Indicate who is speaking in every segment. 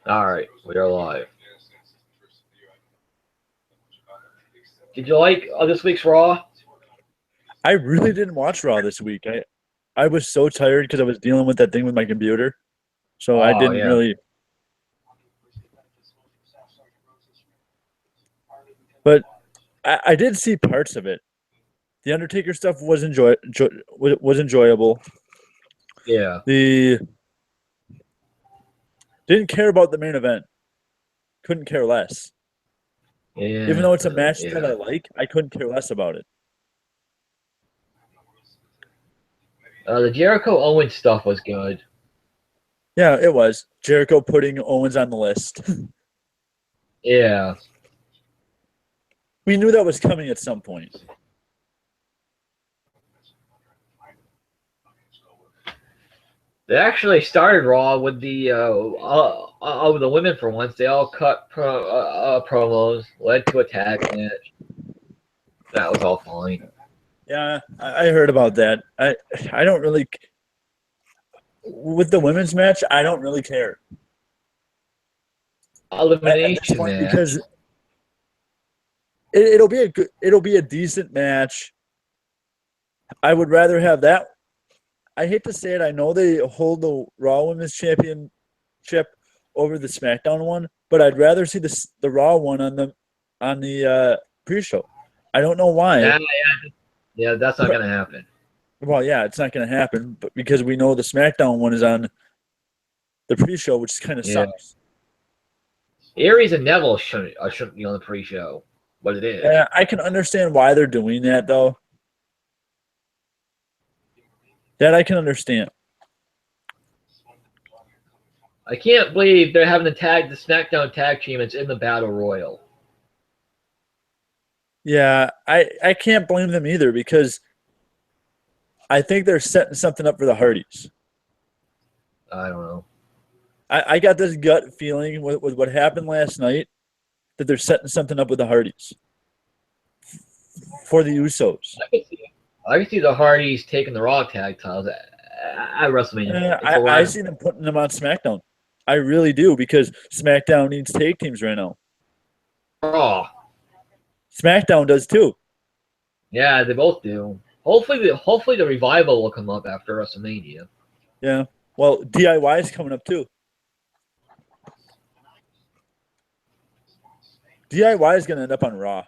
Speaker 1: All right, we are live. Did you like this week's Raw?
Speaker 2: I really didn't watch Raw this week. I was so tired because I was dealing with that thing with my computer. So I
Speaker 1: Oh
Speaker 2: didn't
Speaker 1: yeah,
Speaker 2: really, but I did see parts of it. The Undertaker stuff was was enjoyable.
Speaker 1: yeah,
Speaker 2: The Didn't care about the main event. Couldn't care less. Even
Speaker 1: yeah,
Speaker 2: though it's a match that
Speaker 1: yeah.
Speaker 2: I like, I couldn't care less about it.
Speaker 1: The Jericho Owens stuff was good.
Speaker 2: Yeah, it was. Jericho putting Owens on the list.
Speaker 1: Yeah,
Speaker 2: We knew that was coming at some point.
Speaker 1: they actually started Raw with the women for once. They all cut promos, led to a tag match. That was all fine.
Speaker 2: Yeah, I heard about that. I don't really with the women's match. I don't really care at this
Speaker 1: Elimination
Speaker 2: point
Speaker 1: match.
Speaker 2: because it'll be a good, it'll be a decent match. I would rather have that. I hate to say it. I know they hold the Raw Women's Championship over the SmackDown one, but I'd rather see the Raw one on the pre-show. I don't know why.
Speaker 1: Yeah, yeah, that's not
Speaker 2: But
Speaker 1: gonna happen.
Speaker 2: well, yeah, it's not going to happen. But because we know the SmackDown one is on the pre-show, which kind of
Speaker 1: Yeah,
Speaker 2: sucks.
Speaker 1: Aries and Neville shouldn't be on the pre-show, but it is.
Speaker 2: Yeah, I can understand why they're doing that though. That I can understand.
Speaker 1: I can't believe they're having the SmackDown tag team. It's in the Battle Royal.
Speaker 2: Yeah, I can't blame them either because I think they're setting something up for the Hardys.
Speaker 1: I don't know.
Speaker 2: I got this gut feeling with what happened last night that they're setting something up with the Hardys for the Usos.
Speaker 1: I can see, I can see the Hardys taking the Raw tag titles at WrestleMania for
Speaker 2: I
Speaker 1: ladder.
Speaker 2: see them putting them on SmackDown. I really do because SmackDown needs tag teams right now.
Speaker 1: Raw.
Speaker 2: SmackDown does too.
Speaker 1: Yeah, they both do. Hopefully the revival will come up after WrestleMania.
Speaker 2: Yeah. Well, DIY is coming up too. DIY is going to end up on Raw,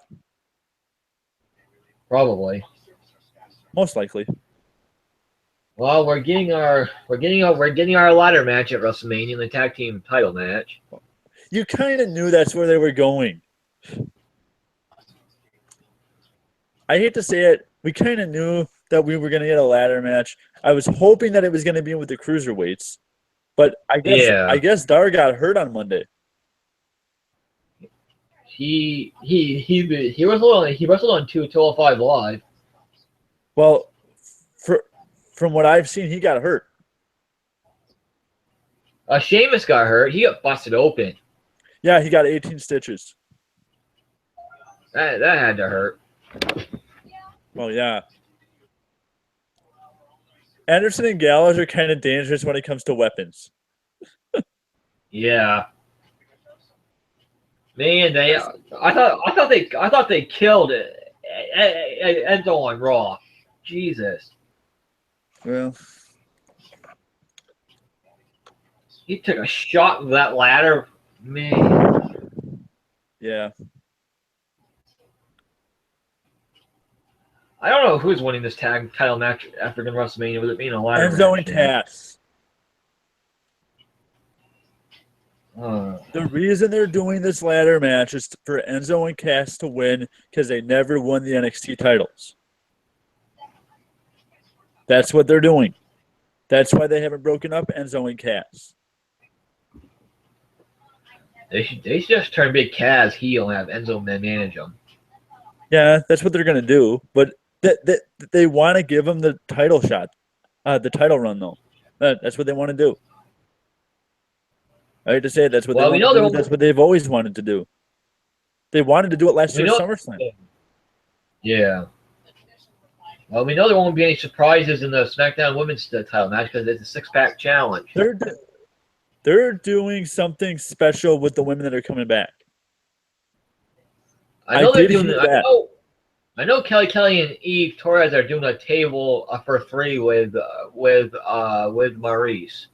Speaker 1: Probably.
Speaker 2: most likely.
Speaker 1: Well, we're getting our ladder match at WrestleMania, the tag team title match.
Speaker 2: You kind of knew that's where they were going. I hate to say it, we kind of knew that we were going to get a ladder match. I was hoping that it was going to be with the cruiserweights, but I
Speaker 1: Yeah,
Speaker 2: guess Dar got hurt on Monday.
Speaker 1: he wrestled on 205 Live.
Speaker 2: Well, for, from what I've seen, he got hurt.
Speaker 1: Sheamus got hurt. He got busted open.
Speaker 2: Yeah, he got 18 stitches.
Speaker 1: That had to hurt.
Speaker 2: Well, yeah. Anderson and Gallows are kind of dangerous when it comes to weapons.
Speaker 1: Yeah, man. I thought they killed it. Enzo on Raw. Jesus,
Speaker 2: Well,
Speaker 1: he took a shot with that ladder. Man,
Speaker 2: yeah.
Speaker 1: I don't know who's winning this tag title match after WrestleMania with it being a ladder
Speaker 2: Enzo
Speaker 1: match
Speaker 2: and
Speaker 1: now.
Speaker 2: Cass.
Speaker 1: Uh,
Speaker 2: The reason they're doing this ladder match is for Enzo and Cass to win because they never won the NXT titles. That's what they're doing. That's why they haven't broken up Enzo and Cass.
Speaker 1: they should just turn Big Cass heel and have Enzo manage him.
Speaker 2: Yeah, that's what they're gonna do. But they want to give him the title shot, the title run though. That's what they want to do. I hate to say it, that's what they
Speaker 1: Well, we
Speaker 2: want to
Speaker 1: know there
Speaker 2: do.
Speaker 1: won't.
Speaker 2: That's what they've always wanted to do. They wanted to do it last
Speaker 1: We
Speaker 2: year at
Speaker 1: know.
Speaker 2: SummerSlam.
Speaker 1: Yeah. Well, we know there won't be any surprises in the SmackDown Women's title match because it's a six-pack challenge.
Speaker 2: They're They're doing something special with the women that are coming back.
Speaker 1: I know they're
Speaker 2: did
Speaker 1: doing
Speaker 2: hear
Speaker 1: I
Speaker 2: that.
Speaker 1: know Kelly and Eve Torres are doing a table for 3 with Maurice.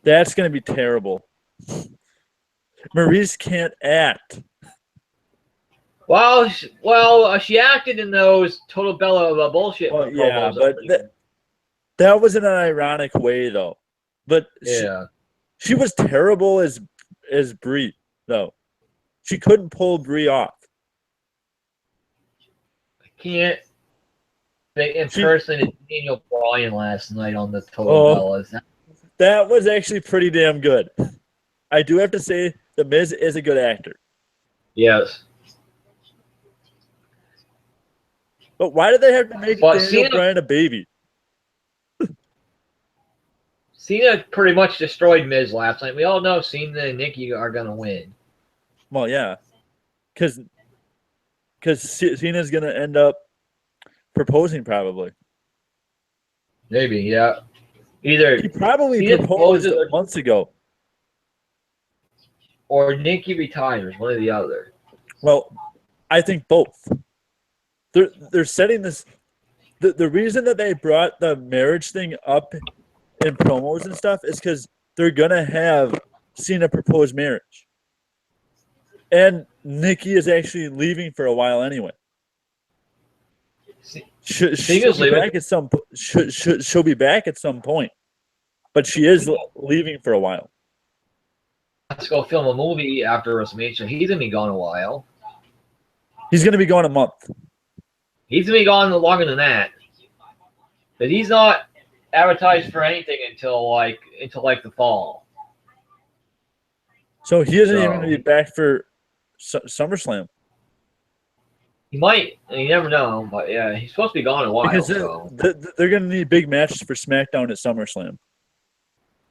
Speaker 2: That's going to be terrible. Maurice can't act.
Speaker 1: She acted in those Total Bella bullshit
Speaker 2: Well, yeah,
Speaker 1: promos.
Speaker 2: but that was in an ironic way, though. But
Speaker 1: yeah,
Speaker 2: she was terrible as Brie, though. She couldn't pull Brie off.
Speaker 1: I can't impersonate Daniel Bryan last night on the Total Bellas.
Speaker 2: That was actually pretty damn good. I do have to say, The Miz is a good actor.
Speaker 1: Yes.
Speaker 2: But why did they have to make Daniel Bryan a baby?
Speaker 1: Cena pretty much destroyed Miz last night. We all know Cena and Nikki are going to win.
Speaker 2: Well, yeah. Because Cena's going to end up proposing, probably.
Speaker 1: Maybe, yeah. Either
Speaker 2: he probably proposed months ago.
Speaker 1: Or Nikki retires, one or the other.
Speaker 2: Well, I think both. They're setting this. The reason that they brought the marriage thing up in promos and stuff is because they're gonna have Cena propose marriage, and Nikki is actually leaving for a while anyway. She'll be back at some. She'll be back at some point, but she is leaving for a while.
Speaker 1: Let's go film a movie after WrestleMania. He's gonna be gone a while.
Speaker 2: He's gonna be gone a month.
Speaker 1: He's gonna be gone longer than that. But he's not advertised for anything until like the fall.
Speaker 2: So he isn't even gonna be back for SummerSlam.
Speaker 1: He might. You never know. But yeah, he's supposed to be gone a while.
Speaker 2: Because they're gonna need big matches for SmackDown at SummerSlam.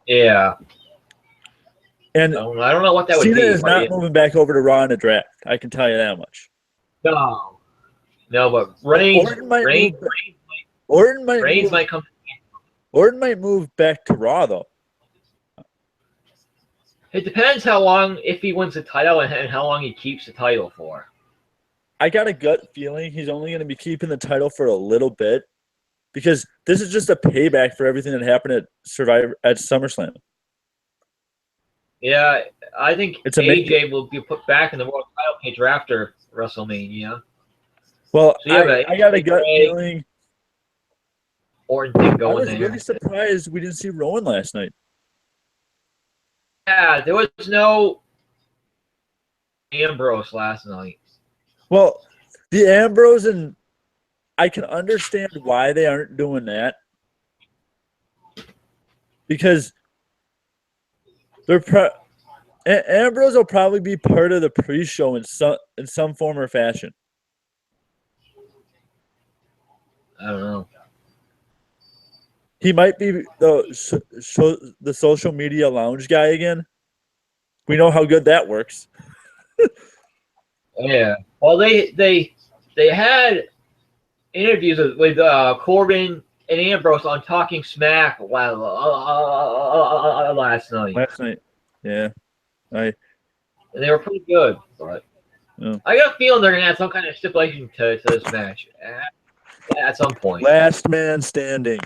Speaker 1: Yeah.
Speaker 2: And
Speaker 1: I don't know what that would be.
Speaker 2: Cena is not moving back over to Raw in a draft. I can tell you that much.
Speaker 1: No, but Reigns might come.
Speaker 2: Orton might move back to Raw though.
Speaker 1: It depends how long, if he wins the title, and how long he keeps the title for.
Speaker 2: I got a gut feeling he's only going to be keeping the title for a little bit, because this is just a payback for everything that happened at SummerSlam.
Speaker 1: Yeah, I think AJ will be put back in the world title picture after WrestleMania.
Speaker 2: Well, so I got a gut feeling.
Speaker 1: Orton did go in there.
Speaker 2: I was really surprised we didn't see Rowan last night.
Speaker 1: Yeah, there was no Ambrose last night.
Speaker 2: Well, the Ambrose, and I can understand why they aren't doing that, because Ambrose will probably be part of the pre-show in some form or fashion.
Speaker 1: I don't know.
Speaker 2: He might be the social media lounge guy again. We know how good that works.
Speaker 1: Yeah. Well, they had interviews with Corbin and Ambrose on Talking Smack last night.
Speaker 2: Yeah.
Speaker 1: And they were pretty good, but I got a feeling they're gonna add some kind of stipulation to this match at some point.
Speaker 2: Last man standing.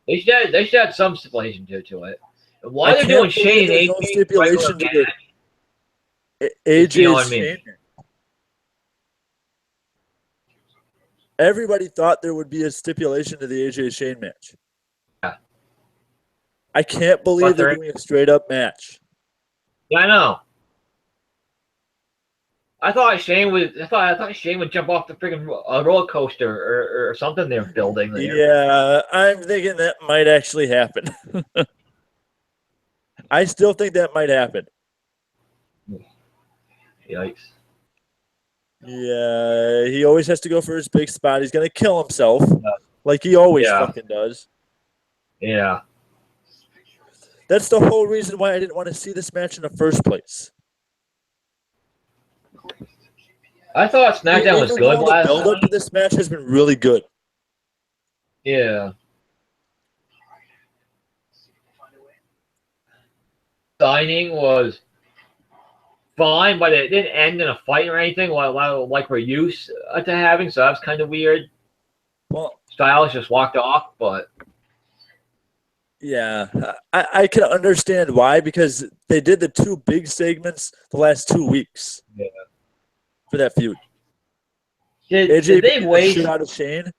Speaker 1: They should add some stipulation to it. Why they're doing Shane and AJ?
Speaker 2: No stipulation to it. AJ, you know what I mean? Everybody thought there would be a stipulation to the AJ Shane match.
Speaker 1: Yeah.
Speaker 2: I can't believe they're doing a straight up match.
Speaker 1: Yeah, I know. I thought Shane would jump off the freaking roller coaster or something they're building there.
Speaker 2: Yeah, I'm thinking that might actually happen. I still think that might happen.
Speaker 1: Yikes.
Speaker 2: Yeah, he always has to go for his big spot. He's going to kill himself like he always fucking does.
Speaker 1: Yeah.
Speaker 2: That's the whole reason why I didn't want to see this match in the first place.
Speaker 1: I thought SmackDown was good last night.
Speaker 2: The build-up to this match has been really good.
Speaker 1: Yeah. signing was fine, but it didn't end in a fight or anything like we're used to having, so that was kind of weird.
Speaker 2: Well,
Speaker 1: Styles just walked off, but
Speaker 2: yeah, I can understand why, because they did the two big segments the last 2 weeks
Speaker 1: yeah.
Speaker 2: for that feud.
Speaker 1: Did
Speaker 2: AJ
Speaker 1: they
Speaker 2: beat the
Speaker 1: waste?
Speaker 2: shit out of Shane,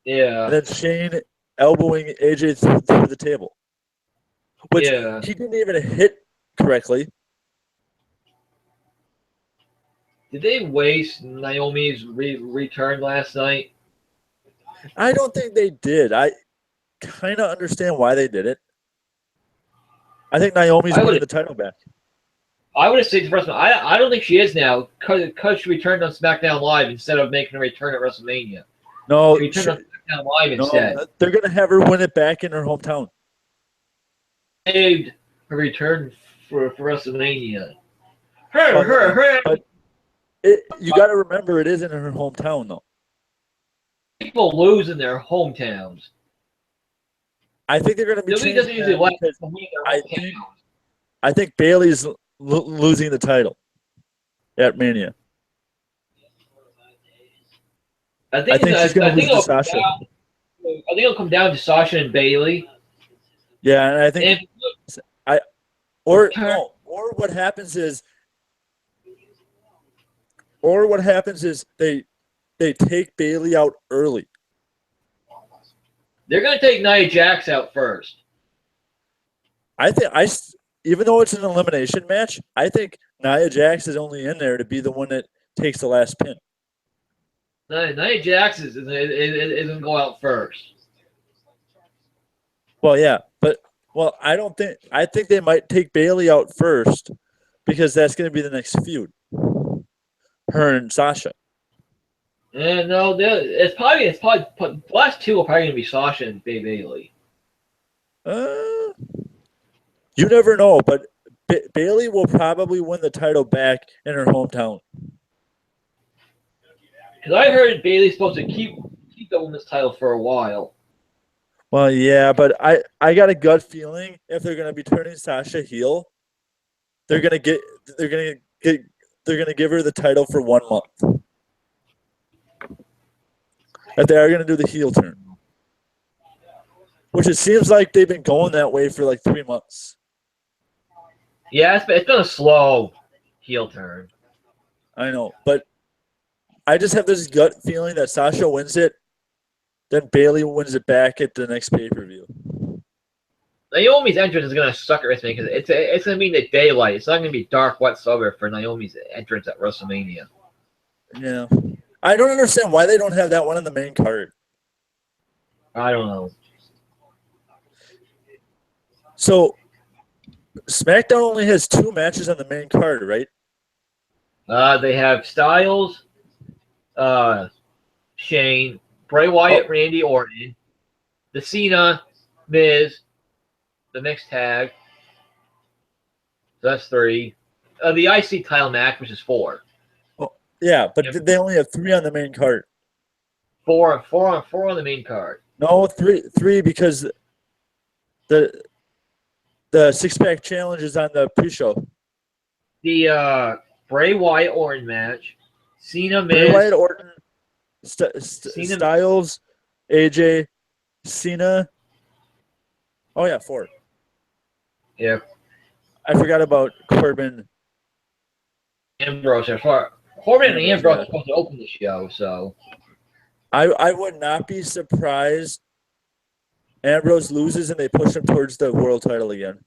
Speaker 1: Yeah,
Speaker 2: and then Shane elbowing AJ through the table, which
Speaker 1: yeah.
Speaker 2: he didn't even hit correctly.
Speaker 1: Did they waste Naomi's return last night?
Speaker 2: I don't think they did. I kind of understand why they did it. I think Naomi's winning the title back.
Speaker 1: I would have said first. I don't think she is now because she returned on SmackDown Live instead of making a return at WrestleMania.
Speaker 2: No,
Speaker 1: She returned on SmackDown Live
Speaker 2: no,
Speaker 1: instead.
Speaker 2: they're gonna have her win it back in her hometown.
Speaker 1: Saved her return for WrestleMania.
Speaker 2: But you got to remember, it is in her hometown, though.
Speaker 1: People lose in their hometowns.
Speaker 2: I think they're going to be
Speaker 1: WWE doesn't usually let them win their hometowns.
Speaker 2: I think Bayley's losing the title at Mania.
Speaker 1: I think
Speaker 2: she's going to lose to Sasha.
Speaker 1: I think it'll come down to Sasha and Bayley.
Speaker 2: Yeah, and I think or what happens is they take Bayley out early.
Speaker 1: They're going to take Nia Jax out first.
Speaker 2: Even though it's an elimination match, I think Nia Jax is only in there to be the one that takes the last pin.
Speaker 1: Nia Jax is going to go out first.
Speaker 2: Well, yeah, but I think they might take Bayley out first because that's going to be the next feud. Her and Sasha.
Speaker 1: And no, it's probably the last two are probably going to be Sasha and Bayley.
Speaker 2: You never know, but Bayley will probably win the title back in her hometown.
Speaker 1: Because I heard Bayley's supposed to keep the women's title for a while.
Speaker 2: Well, yeah, but I got a gut feeling if they're gonna be turning Sasha heel, they're gonna give her the title for 1 month. If they are gonna do the heel turn, which it seems like they've been going that way for like 3 months.
Speaker 1: Yeah, it's been a slow heel turn.
Speaker 2: I know, but I just have this gut feeling that Sasha wins it, then Bayley wins it back at the next pay-per-view.
Speaker 1: Naomi's entrance is going to suck at WrestleMania because it's going to be in the daylight. It's not going to be dark whatsoever for Naomi's entrance at WrestleMania.
Speaker 2: Yeah. I don't understand why they don't have that one on the main card.
Speaker 1: I don't know.
Speaker 2: So, SmackDown only has 2 matches on the main card, right?
Speaker 1: They have Styles, Shane, Bray Wyatt, Randy Orton, the Cena, Miz, the mixed tag. So that's 3. The IC title match, which is 4.
Speaker 2: Oh, yeah, but they only have 3 on the main card.
Speaker 1: 4 on the main card.
Speaker 2: No, 3 because the 6-pack challenge is on the pre-show.
Speaker 1: The Bray Wyatt Orton match, Cena, Miz,
Speaker 2: Bray Wyatt Orton,
Speaker 1: Cena,
Speaker 2: Styles, AJ, Cena. Oh yeah, 4.
Speaker 1: Yeah.
Speaker 2: I forgot about Corbin.
Speaker 1: Ambrose. Corbin and Ambrose are supposed to open the show, so
Speaker 2: I would not be surprised Ambrose loses and they push him towards the world title again.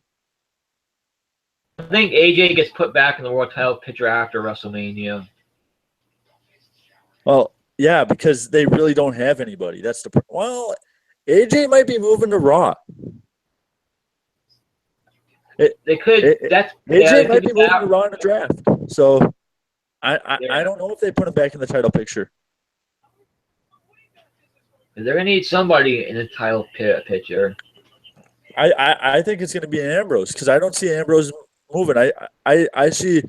Speaker 1: I think AJ gets put back in the world title picture after WrestleMania.
Speaker 2: Well, yeah, because they really don't have anybody. That's the well, AJ might be moving to Raw.
Speaker 1: They could.
Speaker 2: AJ might be moving to Raw in the draft. So I don't know if they put him back in the title picture.
Speaker 1: They're gonna need somebody in the title picture.
Speaker 2: I think it's gonna be Ambrose because I don't see Ambrose moving. I see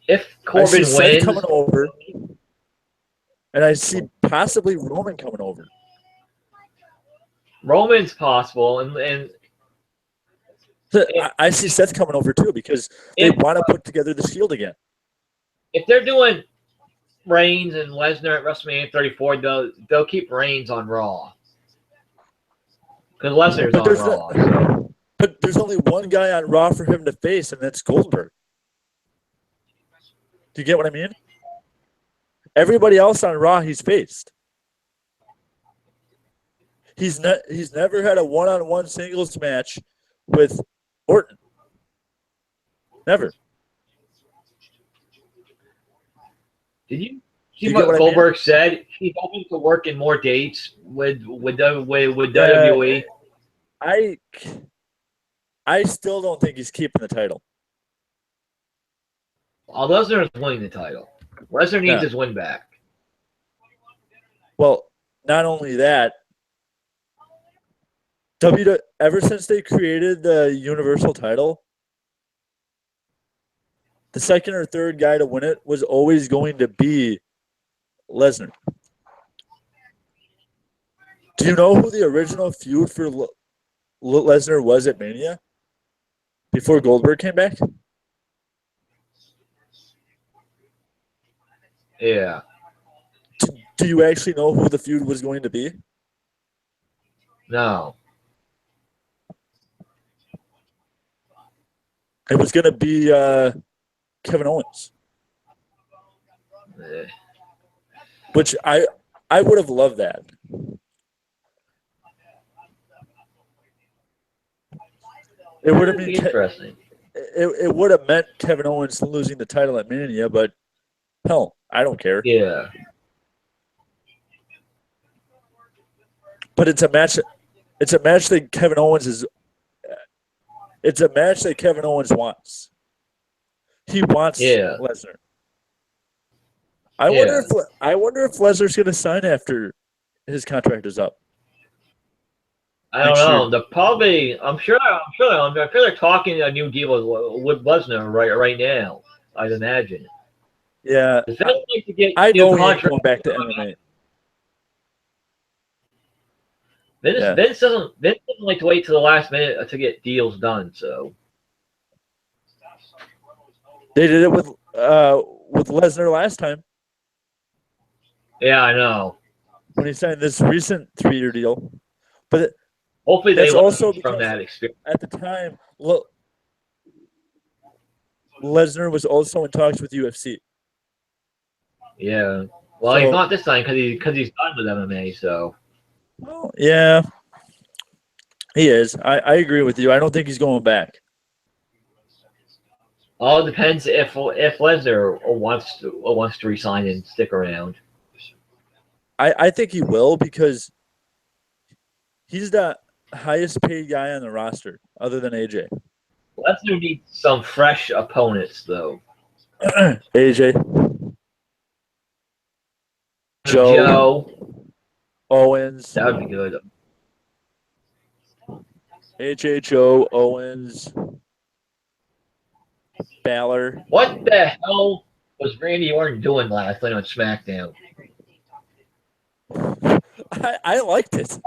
Speaker 1: if Corbin wins
Speaker 2: coming over, and I see possibly Roman coming over.
Speaker 1: Roman's possible, and
Speaker 2: So I see Seth coming over too because they want to put together the Shield again.
Speaker 1: If they're doing Reigns and Lesnar at WrestleMania 34, they'll keep Reigns on Raw. Because Lesnar's on Raw. So.
Speaker 2: But there's only one guy on Raw for him to face, and that's Goldberg. Do you get what I mean? Everybody else on Raw he's faced. He's never had a one-on-one singles match with Orton. Never.
Speaker 1: Did you see what Goldberg said? He's hoping to work in more dates with WWE.
Speaker 2: I still don't think he's keeping the title.
Speaker 1: Lesnar is winning the title. Lesnar needs his win back.
Speaker 2: Well, not only that, ever since they created the Universal title, the second or third guy to win it was always going to be Lesnar. Do you know who the original feud for Lesnar was at Mania? Before Goldberg came back?
Speaker 1: Yeah.
Speaker 2: Do you actually know who the feud was going to be?
Speaker 1: No.
Speaker 2: It was going to be Kevin Owens. Which I would have loved that. It would have been
Speaker 1: interesting.
Speaker 2: It would have meant Kevin Owens losing the title at Mania, but hell, I don't care.
Speaker 1: Yeah.
Speaker 2: But it's a match. It's a match that Kevin Owens is. It's a match that Kevin Owens wants. He wants Lesnar. I wonder if Lesnar's going to sign after his contract is up.
Speaker 1: I don't know. The probably. I'm sure they're talking a new deal with Lesnar right now. I'd imagine.
Speaker 2: Yeah.
Speaker 1: I
Speaker 2: know he's going back to MMA.
Speaker 1: Vince doesn't like to wait till the last minute to get deals done. So
Speaker 2: they did it with Lesnar last time.
Speaker 1: Yeah, I know.
Speaker 2: When he signed this recent 3-year deal, but
Speaker 1: hopefully they
Speaker 2: also
Speaker 1: from that experience.
Speaker 2: At the time, Lesnar was also in talks with UFC.
Speaker 1: Yeah. Well, he's not this time because he's done with MMA. So.
Speaker 2: Well, yeah, he is. I agree with you. I don't think he's going back.
Speaker 1: All depends if Lesnar wants to resign and stick around.
Speaker 2: I think he will because he's the highest paid guy on the roster other than AJ.
Speaker 1: Lesnar needs some fresh opponents though.
Speaker 2: AJ. Joe. Owens.
Speaker 1: That would be good.
Speaker 2: AJ, Joe, Owens, Balor.
Speaker 1: What the hell was Randy Orton doing last night on Smackdown?
Speaker 2: I liked it.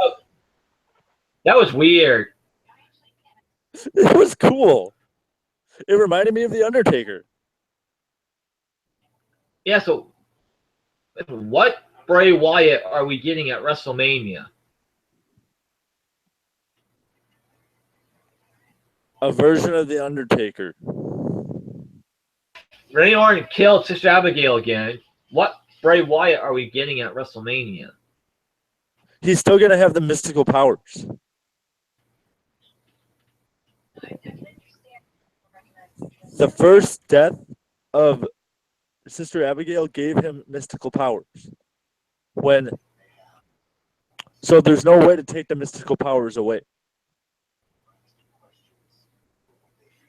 Speaker 1: That was weird.
Speaker 2: It was cool. It reminded me of The Undertaker.
Speaker 1: Yeah, so what Bray Wyatt are we getting at WrestleMania?
Speaker 2: A version of The Undertaker.
Speaker 1: Randy Orton killed Sister Abigail again. What Bray Wyatt are we getting at WrestleMania?
Speaker 2: He's still going to have the mystical powers. The first death of Sister Abigail gave him mystical powers. So there's no way to take the mystical powers away.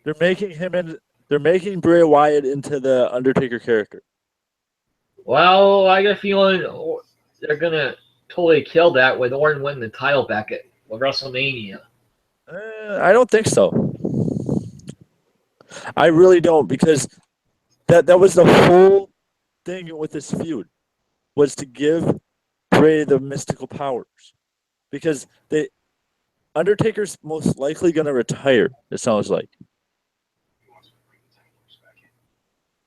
Speaker 2: They're making Bray Wyatt into the Undertaker character.
Speaker 1: Well, I got a feeling they're gonna totally kill that with Orton winning the title back at WrestleMania.
Speaker 2: I don't think so. I really don't, because that was the whole thing with this feud, was to give Bray the mystical powers, because Undertaker's most likely going to retire, it sounds like.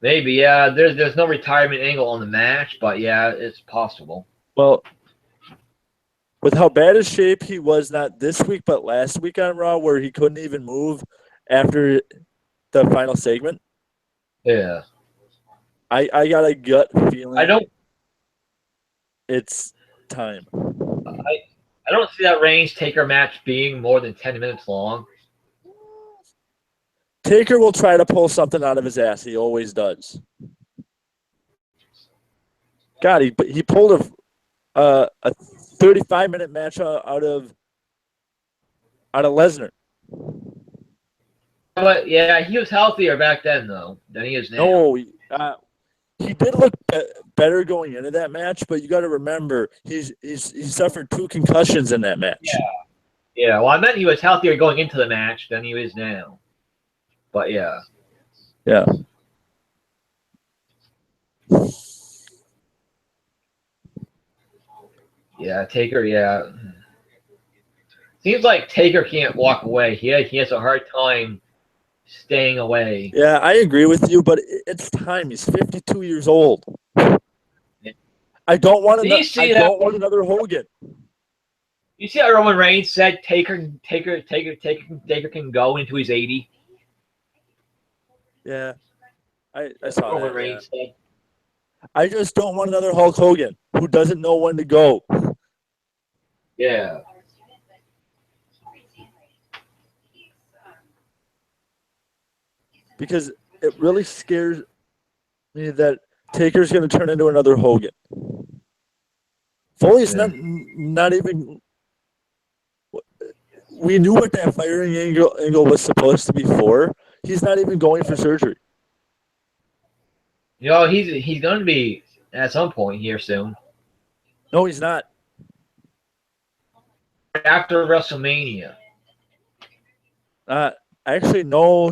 Speaker 1: Maybe, yeah. There's no retirement angle on the match, but yeah, it's possible.
Speaker 2: Well, with how bad his shape he was not this week, but last week on Raw, where he couldn't even move after the final segment.
Speaker 1: Yeah.
Speaker 2: I got a gut feeling
Speaker 1: I don't
Speaker 2: it's time.
Speaker 1: I don't see that Reigns Taker match being more than 10 minutes long.
Speaker 2: Taker will try to pull something out of his ass. He always does. God, he pulled a 35-minute match out of Lesnar.
Speaker 1: But yeah, he was healthier back then though than he is now.
Speaker 2: No, he did look better going into that match, but you got to remember he suffered 2 concussions in that match.
Speaker 1: Yeah. Well, I meant he was healthier going into the match than he is now. But yeah.
Speaker 2: Yeah.
Speaker 1: Yeah, Taker. Yeah. Seems like Taker can't walk away. He has a hard time staying away.
Speaker 2: Yeah, I agree with you, but it's time. He's 52 years old. I don't want another Hogan.
Speaker 1: You see how Roman Reigns said Taker can go into his 80?
Speaker 2: Yeah, I saw
Speaker 1: Roman
Speaker 2: that.
Speaker 1: Reigns said.
Speaker 2: I just don't want another Hulk Hogan who doesn't know when to go.
Speaker 1: Yeah.
Speaker 2: Because it really scares me that Taker's going to turn into another Hogan. Foley's not even. We knew what that firing angle was supposed to be for. He's not even going for surgery.
Speaker 1: You know, he's going to be at some point here soon.
Speaker 2: No, he's not.
Speaker 1: After WrestleMania.
Speaker 2: Actually, no.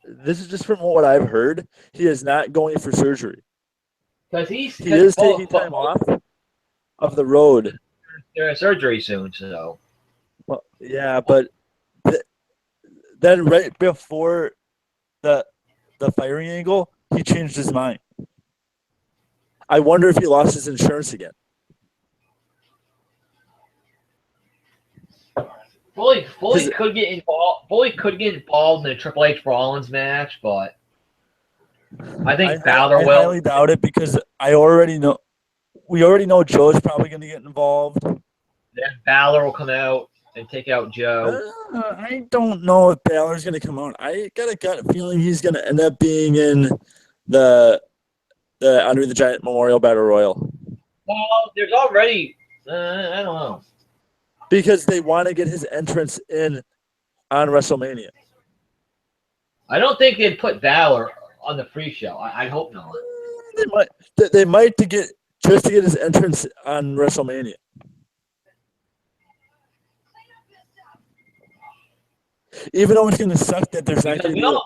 Speaker 2: This is just from what I've heard. He is not going for surgery.
Speaker 1: Because
Speaker 2: he is taking time off of the road.
Speaker 1: There's surgery soon, so.
Speaker 2: Well, yeah, but then right before the firing angle, he changed his mind. I wonder if he lost his insurance again.
Speaker 1: Foley could get involved. Foley could get involved in a Triple H Rollins match, but I think Balor will.
Speaker 2: I highly doubt it because we already know Joe's probably going to get involved.
Speaker 1: Then Balor will come out and take out Joe.
Speaker 2: I don't know if Balor's going to come out. I got a gut feeling he's going to end up being in the Andre the Giant Memorial Battle Royal.
Speaker 1: Well, there's already I don't know.
Speaker 2: Because they want to get his entrance in on WrestleMania.
Speaker 1: I don't think they'd put Balor on the free show. I hope not.
Speaker 2: They might to get his entrance on WrestleMania. Even though it's going to suck that there's not going to be.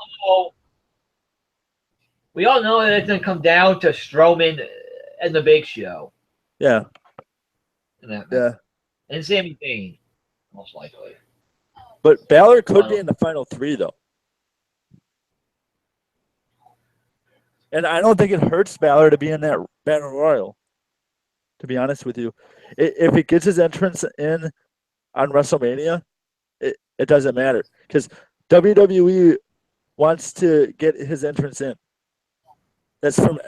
Speaker 1: We all know that it's going to come down to Strowman and the Big Show.
Speaker 2: Yeah.
Speaker 1: Yeah. And Sami Zayn, most likely.
Speaker 2: But Balor could be in the final 3, though. And I don't think it hurts Balor to be in that Battle Royal, to be honest with you. If it gets his entrance in on WrestleMania, it doesn't matter. Because WWE wants to get his entrance in. That's from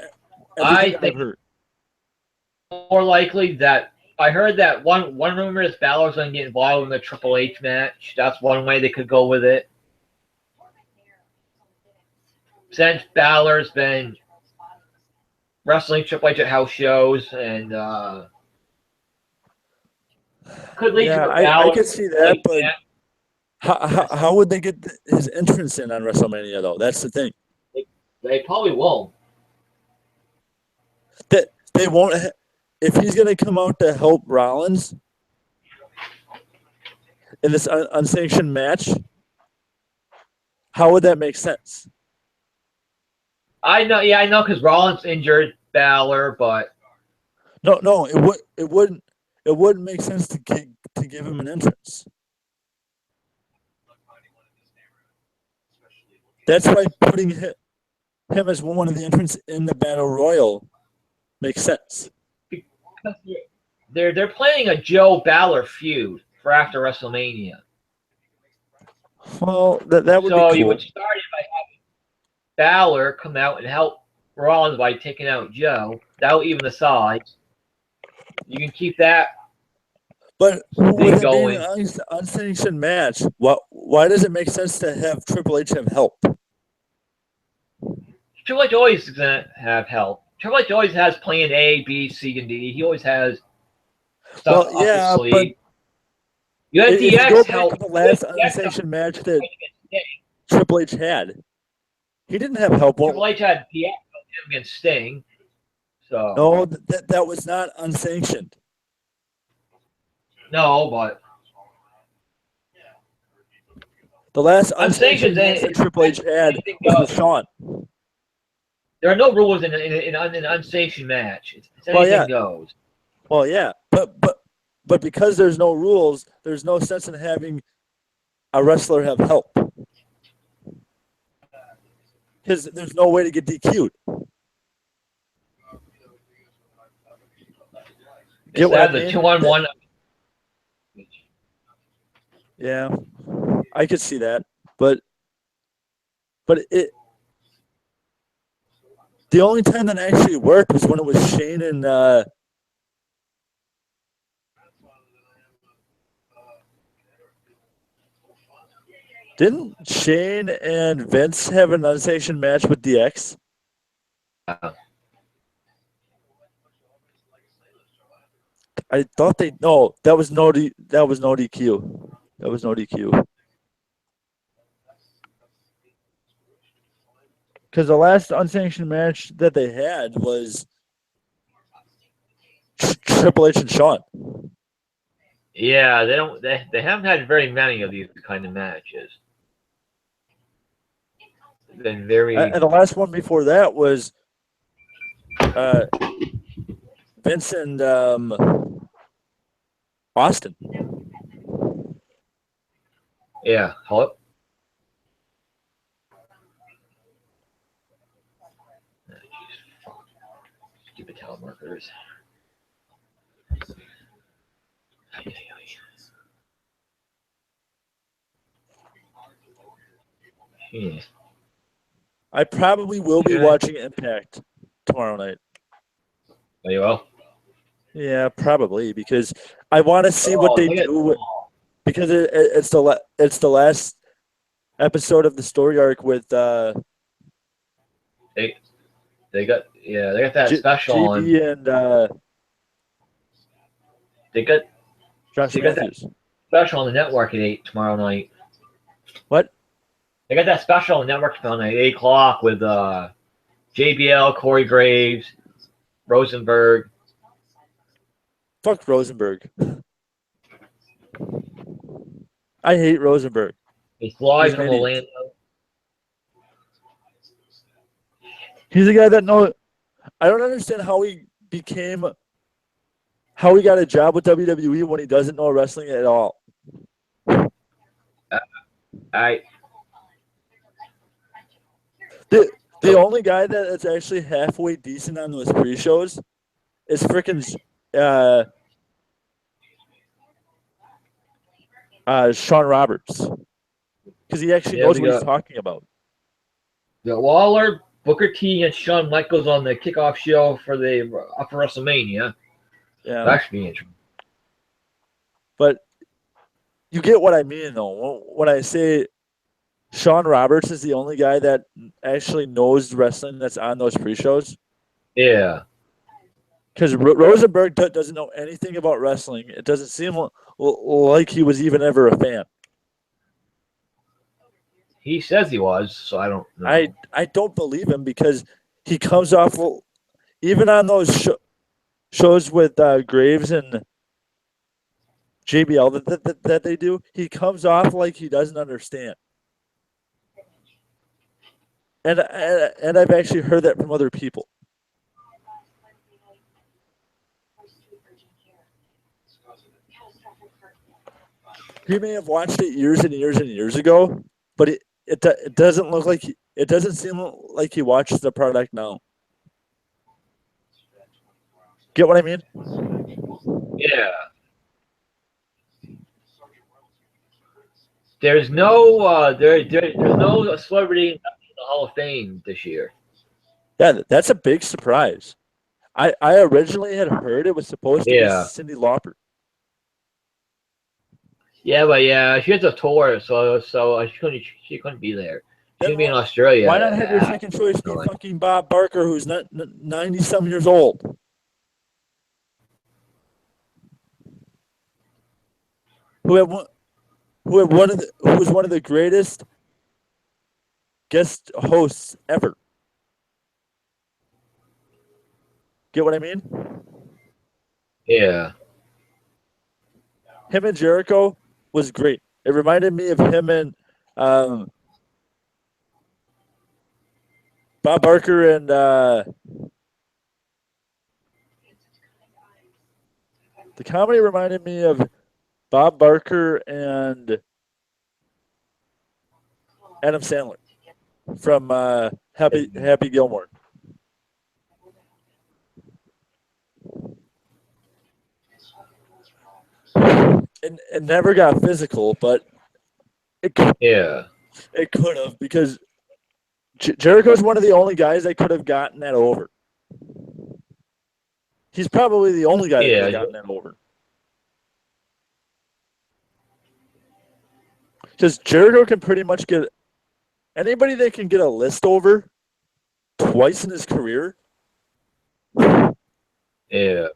Speaker 2: everything I've heard.
Speaker 1: More likely that I heard that one rumor is Balor's going to get involved in the Triple H match. That's one way they could go with it. Since Balor's been wrestling Triple H at house shows and could lead to
Speaker 2: I could see that, but how would they get his entrance in on WrestleMania, though? That's the thing.
Speaker 1: They probably won't.
Speaker 2: They won't. If he's going to come out to help Rollins in this unsanctioned match, how would that make sense?
Speaker 1: I know, because Rollins injured Balor, but
Speaker 2: no, it wouldn't make sense to to give him an entrance. That's why putting him as one of the entrants in the Battle Royal makes sense.
Speaker 1: Because they're planning a Joe Balor feud for after WrestleMania.
Speaker 2: Well, that would be
Speaker 1: So
Speaker 2: cool.
Speaker 1: you would start it by having Balor come out and help Rollins by taking out Joe. That'll even the sides. You can keep that
Speaker 2: But with
Speaker 1: thing
Speaker 2: it being
Speaker 1: going.
Speaker 2: an unsanctioned match, why does it make sense to have Triple H have help?
Speaker 1: Triple H always is going to have help. Triple H always has plan A, B, C, and D. He always has stuff up his sleeve.
Speaker 2: But
Speaker 1: You had
Speaker 2: if you
Speaker 1: DX
Speaker 2: go back
Speaker 1: help.
Speaker 2: to the last unsanctioned match that Triple H had, he didn't have help.
Speaker 1: Triple H had DX against Sting. So
Speaker 2: no, that was not unsanctioned.
Speaker 1: No, but
Speaker 2: the last unsanctioned match that Triple H had was with Shawn.
Speaker 1: There are no rules in an unsanctioned match. It's anything goes.
Speaker 2: Well, yeah, but because there's no rules, there's no sense in having a wrestler have help. Because there's no way to get DQ'd.
Speaker 1: Get what I mean? The 2-on-1.
Speaker 2: Yeah, I could see that, but it. The only time that actually worked was when it was Shane and didn't Shane and Vince have an unsanctioned match with DX? I thought that was no DQ. That was no DQ. Because the last unsanctioned match that they had was Triple H and Shawn.
Speaker 1: Yeah, they haven't had very many of these kind of matches. It's been very.
Speaker 2: And the last one before that was Vince and Austin.
Speaker 1: Yeah, hello. Stupid telemarketers. Yeah.
Speaker 2: I probably will be watching Impact tomorrow night.
Speaker 1: Are you well?
Speaker 2: Yeah, probably because I want to see what they do. Because it's the last episode of the story arc with
Speaker 1: they got that special on.
Speaker 2: and
Speaker 1: they got
Speaker 2: Josh Matthews.
Speaker 1: Special on the network at 8 tomorrow night.
Speaker 2: What?
Speaker 1: They got that special on the network tomorrow night at 8 o'clock with JBL, Corey Graves, Rosenberg.
Speaker 2: Fuck Rosenberg. I hate Rosenberg.
Speaker 1: He's live from Orlando.
Speaker 2: He's a guy that I don't understand how he got a job with WWE when he doesn't know wrestling at all. The only guy that's actually halfway decent on those pre-shows is freaking Sean Roberts, because he actually knows what he's talking about.
Speaker 1: The Waller, Booker T, and Shawn Michaels on the kickoff show for WrestleMania.
Speaker 2: Yeah,
Speaker 1: that should be interesting.
Speaker 2: But you get what I mean, though, when I say Sean Roberts is the only guy that actually knows wrestling that's on those pre-shows.
Speaker 1: Yeah.
Speaker 2: Because Rosenberg doesn't know anything about wrestling. It doesn't seem like he was even ever a fan.
Speaker 1: He says he was, so I don't know.
Speaker 2: I don't believe him because he comes off, even on those shows with Graves and JBL that they do, he comes off like he doesn't understand. And I've actually heard that from other people. he may have watched it years and years and years ago, but it doesn't look like it doesn't seem like he watches the product now. Get what I mean?
Speaker 1: Yeah. There's no celebrity in the Hall of Fame this year.
Speaker 2: Yeah, that's a big surprise. I originally had heard it was supposed to be
Speaker 1: Yeah.
Speaker 2: Cyndi Lauper.
Speaker 1: Yeah, but yeah, she has a tour, so she couldn't be there. She
Speaker 2: Then
Speaker 1: could be in Australia.
Speaker 2: why not have your second choice be fucking Bob Barker, who's not 90-some years old? Who had one, who was one of the greatest guest hosts ever. Get what I mean?
Speaker 1: Yeah.
Speaker 2: Him and Jericho was great. It reminded me of him and Bob Barker and the comedy reminded me of Bob Barker and Adam Sandler from Happy Gilmore. It never got physical, but it could have because Jericho's one of the only guys that could have gotten that over. He's probably the only guy that could have gotten that over. Because Jericho can pretty much get anybody that can get a list over twice in his career.
Speaker 1: Yeah.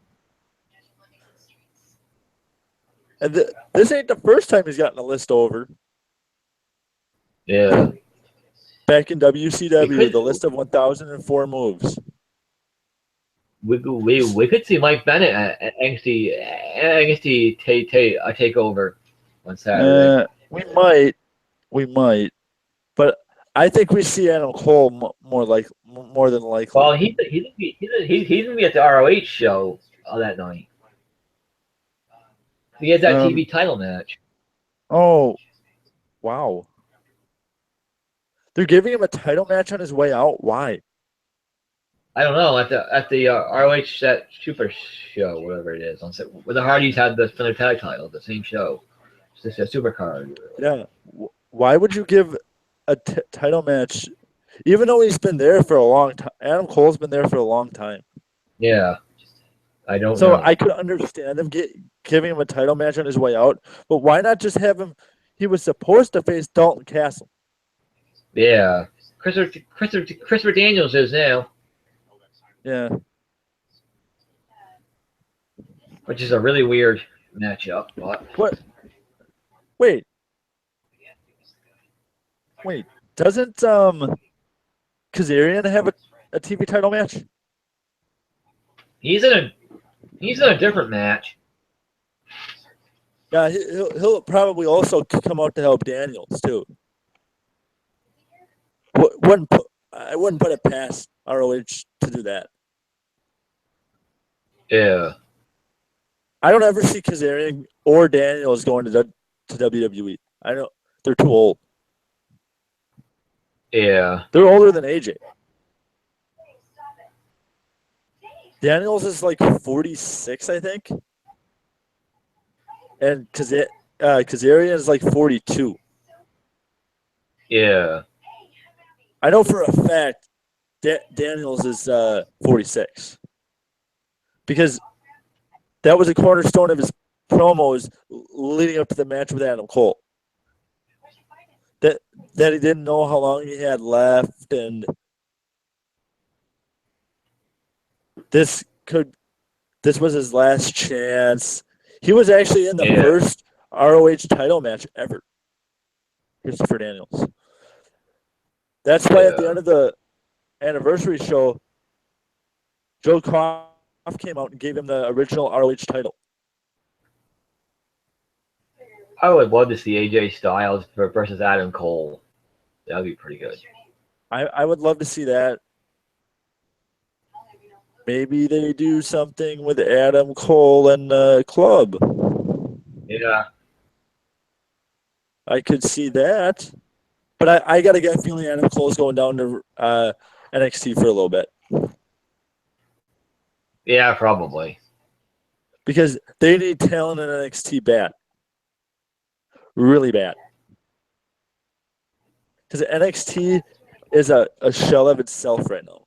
Speaker 2: And this ain't the first time he's gotten a list over.
Speaker 1: Yeah.
Speaker 2: Back in WCW, the list of 1,004 moves.
Speaker 1: We could see Mike Bennett at NXT takeover on Saturday.
Speaker 2: We might, but I think we see Adam Cole more than likely.
Speaker 1: Well, he's gonna be at the ROH show that night. He has that TV title match.
Speaker 2: Oh, wow! They're giving him a title match on his way out. Why?
Speaker 1: I don't know. At the ROH set Super Show, whatever it is, where the Hardys had the their tag title, the same show. It's just a super card.
Speaker 2: Yeah. Why would you give a title match, even though he's been there for a long time? Adam Cole's been there for a long time.
Speaker 1: Yeah. I don't know.
Speaker 2: So I could understand them giving him a title match on his way out, but why not just have him? He was supposed to face Dalton Castle.
Speaker 1: Yeah. Christopher Daniels is now.
Speaker 2: Yeah.
Speaker 1: Which is a really weird matchup, but
Speaker 2: what? Wait, doesn't Kazarian have a TV title match?
Speaker 1: He's in a different match.
Speaker 2: Yeah, he'll probably also come out to help Daniels too. I wouldn't put it past ROH to do that.
Speaker 1: Yeah.
Speaker 2: I don't ever see Kazarian or Daniels going to WWE. I know they're too old.
Speaker 1: Yeah.
Speaker 2: They're older than AJ. Daniels is like 46, I think. And Kazarian is like 42.
Speaker 1: Yeah.
Speaker 2: I know for a fact Daniels is 46. Because that was a cornerstone of his promos leading up to the match with Adam Cole. That he didn't know how long he had left, and this was his last chance. He was actually in the first ROH title match ever. Christopher Daniels. That's why at the end of the anniversary show, Joe Koff came out and gave him the original ROH title.
Speaker 1: I would love to see AJ Styles versus Adam Cole. That would be pretty good.
Speaker 2: I would love to see that. Maybe they do something with Adam Cole and the club.
Speaker 1: Yeah.
Speaker 2: I could see that. But I got a gut feeling Adam Cole's going down to NXT for a little bit.
Speaker 1: Yeah, probably.
Speaker 2: Because they need talent in NXT bad. Really bad. Because NXT is a shell of itself right now.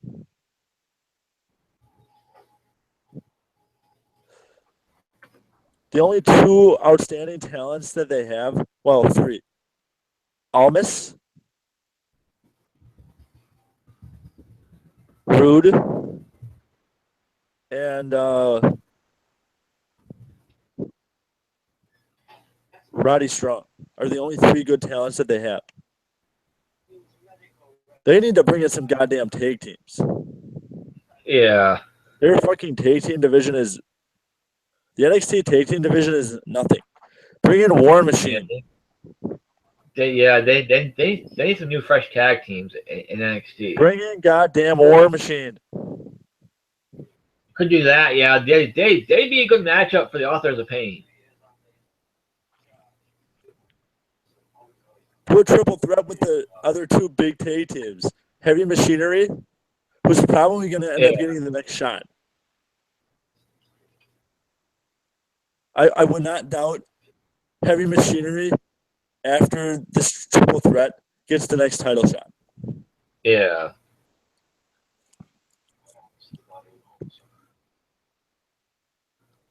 Speaker 2: The only two outstanding talents that they have, well, three. Almas, Rude, and Roddy Strong are the only three good talents that they have. They need to bring in some goddamn tag teams.
Speaker 1: Yeah.
Speaker 2: Their fucking tag team division is the NXT tag team division is nothing. Bring in War Machine.
Speaker 1: They need some new fresh tag teams in NXT.
Speaker 2: Bring in goddamn War Machine.
Speaker 1: Could do that. Yeah, they'd be a good matchup for the Authors of Pain.
Speaker 2: Do a triple threat with the other two big tag teams. Heavy Machinery, who's probably going to end up getting the next shot. I would not doubt Heavy Machinery after this triple threat gets the next title shot.
Speaker 1: Yeah.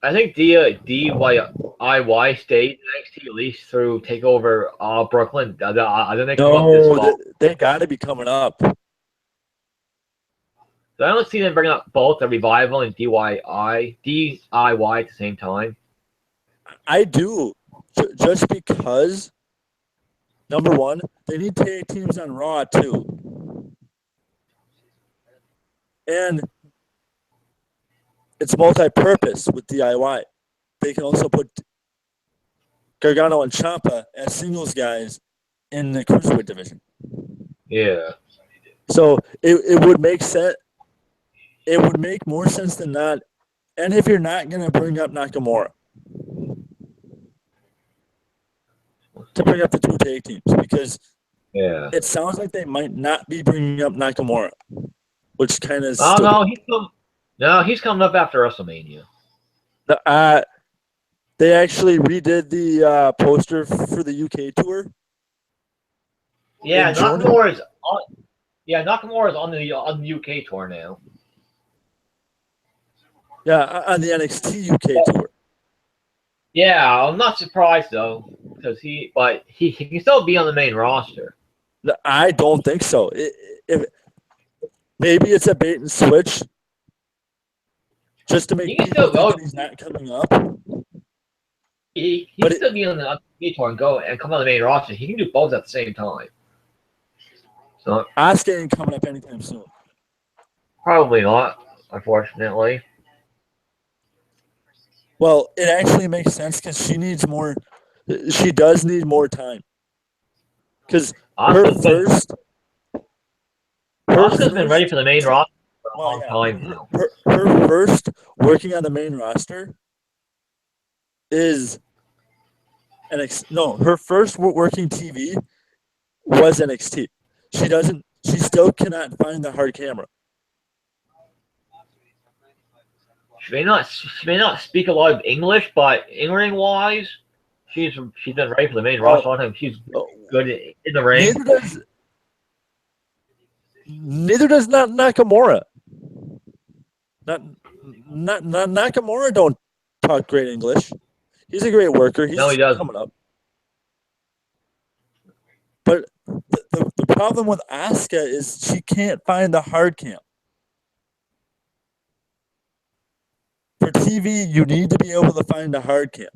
Speaker 1: I think DIY stayed NXT at least through Takeover Brooklyn. Then they come up this fall.
Speaker 2: They got to be coming up.
Speaker 1: So I don't see them bringing up both the Revival and DIY at the same time.
Speaker 2: I do, just because. Number one, they need tag teams on Raw too, and it's multi-purpose with DIY. They can also put Gargano and Ciampa as singles guys in the cruiserweight division.
Speaker 1: Yeah.
Speaker 2: So it would make sense. It would make more sense than not. And if you're not going to bring up Nakamura, to bring up the two tag teams, because it sounds like they might not be bringing up Nakamura, which kind of.
Speaker 1: Oh no, he's coming up after WrestleMania.
Speaker 2: They actually redid the poster for the UK tour.
Speaker 1: Yeah, Nakamura is on the UK tour now.
Speaker 2: Yeah, on the NXT UK tour.
Speaker 1: Yeah, I'm not surprised though, because he can still be on the main roster.
Speaker 2: I don't think so. Maybe it's a bait and switch, just to make people think that he's not coming up.
Speaker 1: He can still be on the UK tour and come on the main roster. He can do both at the same time. So
Speaker 2: Asuka ain't coming up anytime soon.
Speaker 1: Probably not, unfortunately.
Speaker 2: Well, it actually makes sense because she needs more. She does need more time. Because
Speaker 1: Asuka's been ready for the main roster for a long time now.
Speaker 2: Her first working on the main roster is NXT. No, her first working TV was NXT. She still cannot find the hard camera.
Speaker 1: She may not speak a lot of English, but in-ring wise, she's been ready for the main roster all the time. She's good in the ring.
Speaker 2: Neither does not Nakamura. Not Nakamura don't talk great English. He's a great worker.
Speaker 1: No, he doesn't.
Speaker 2: Coming up. But the problem with Asuka is she can't find the hard cam. For TV, you need to be able to find a hard cam.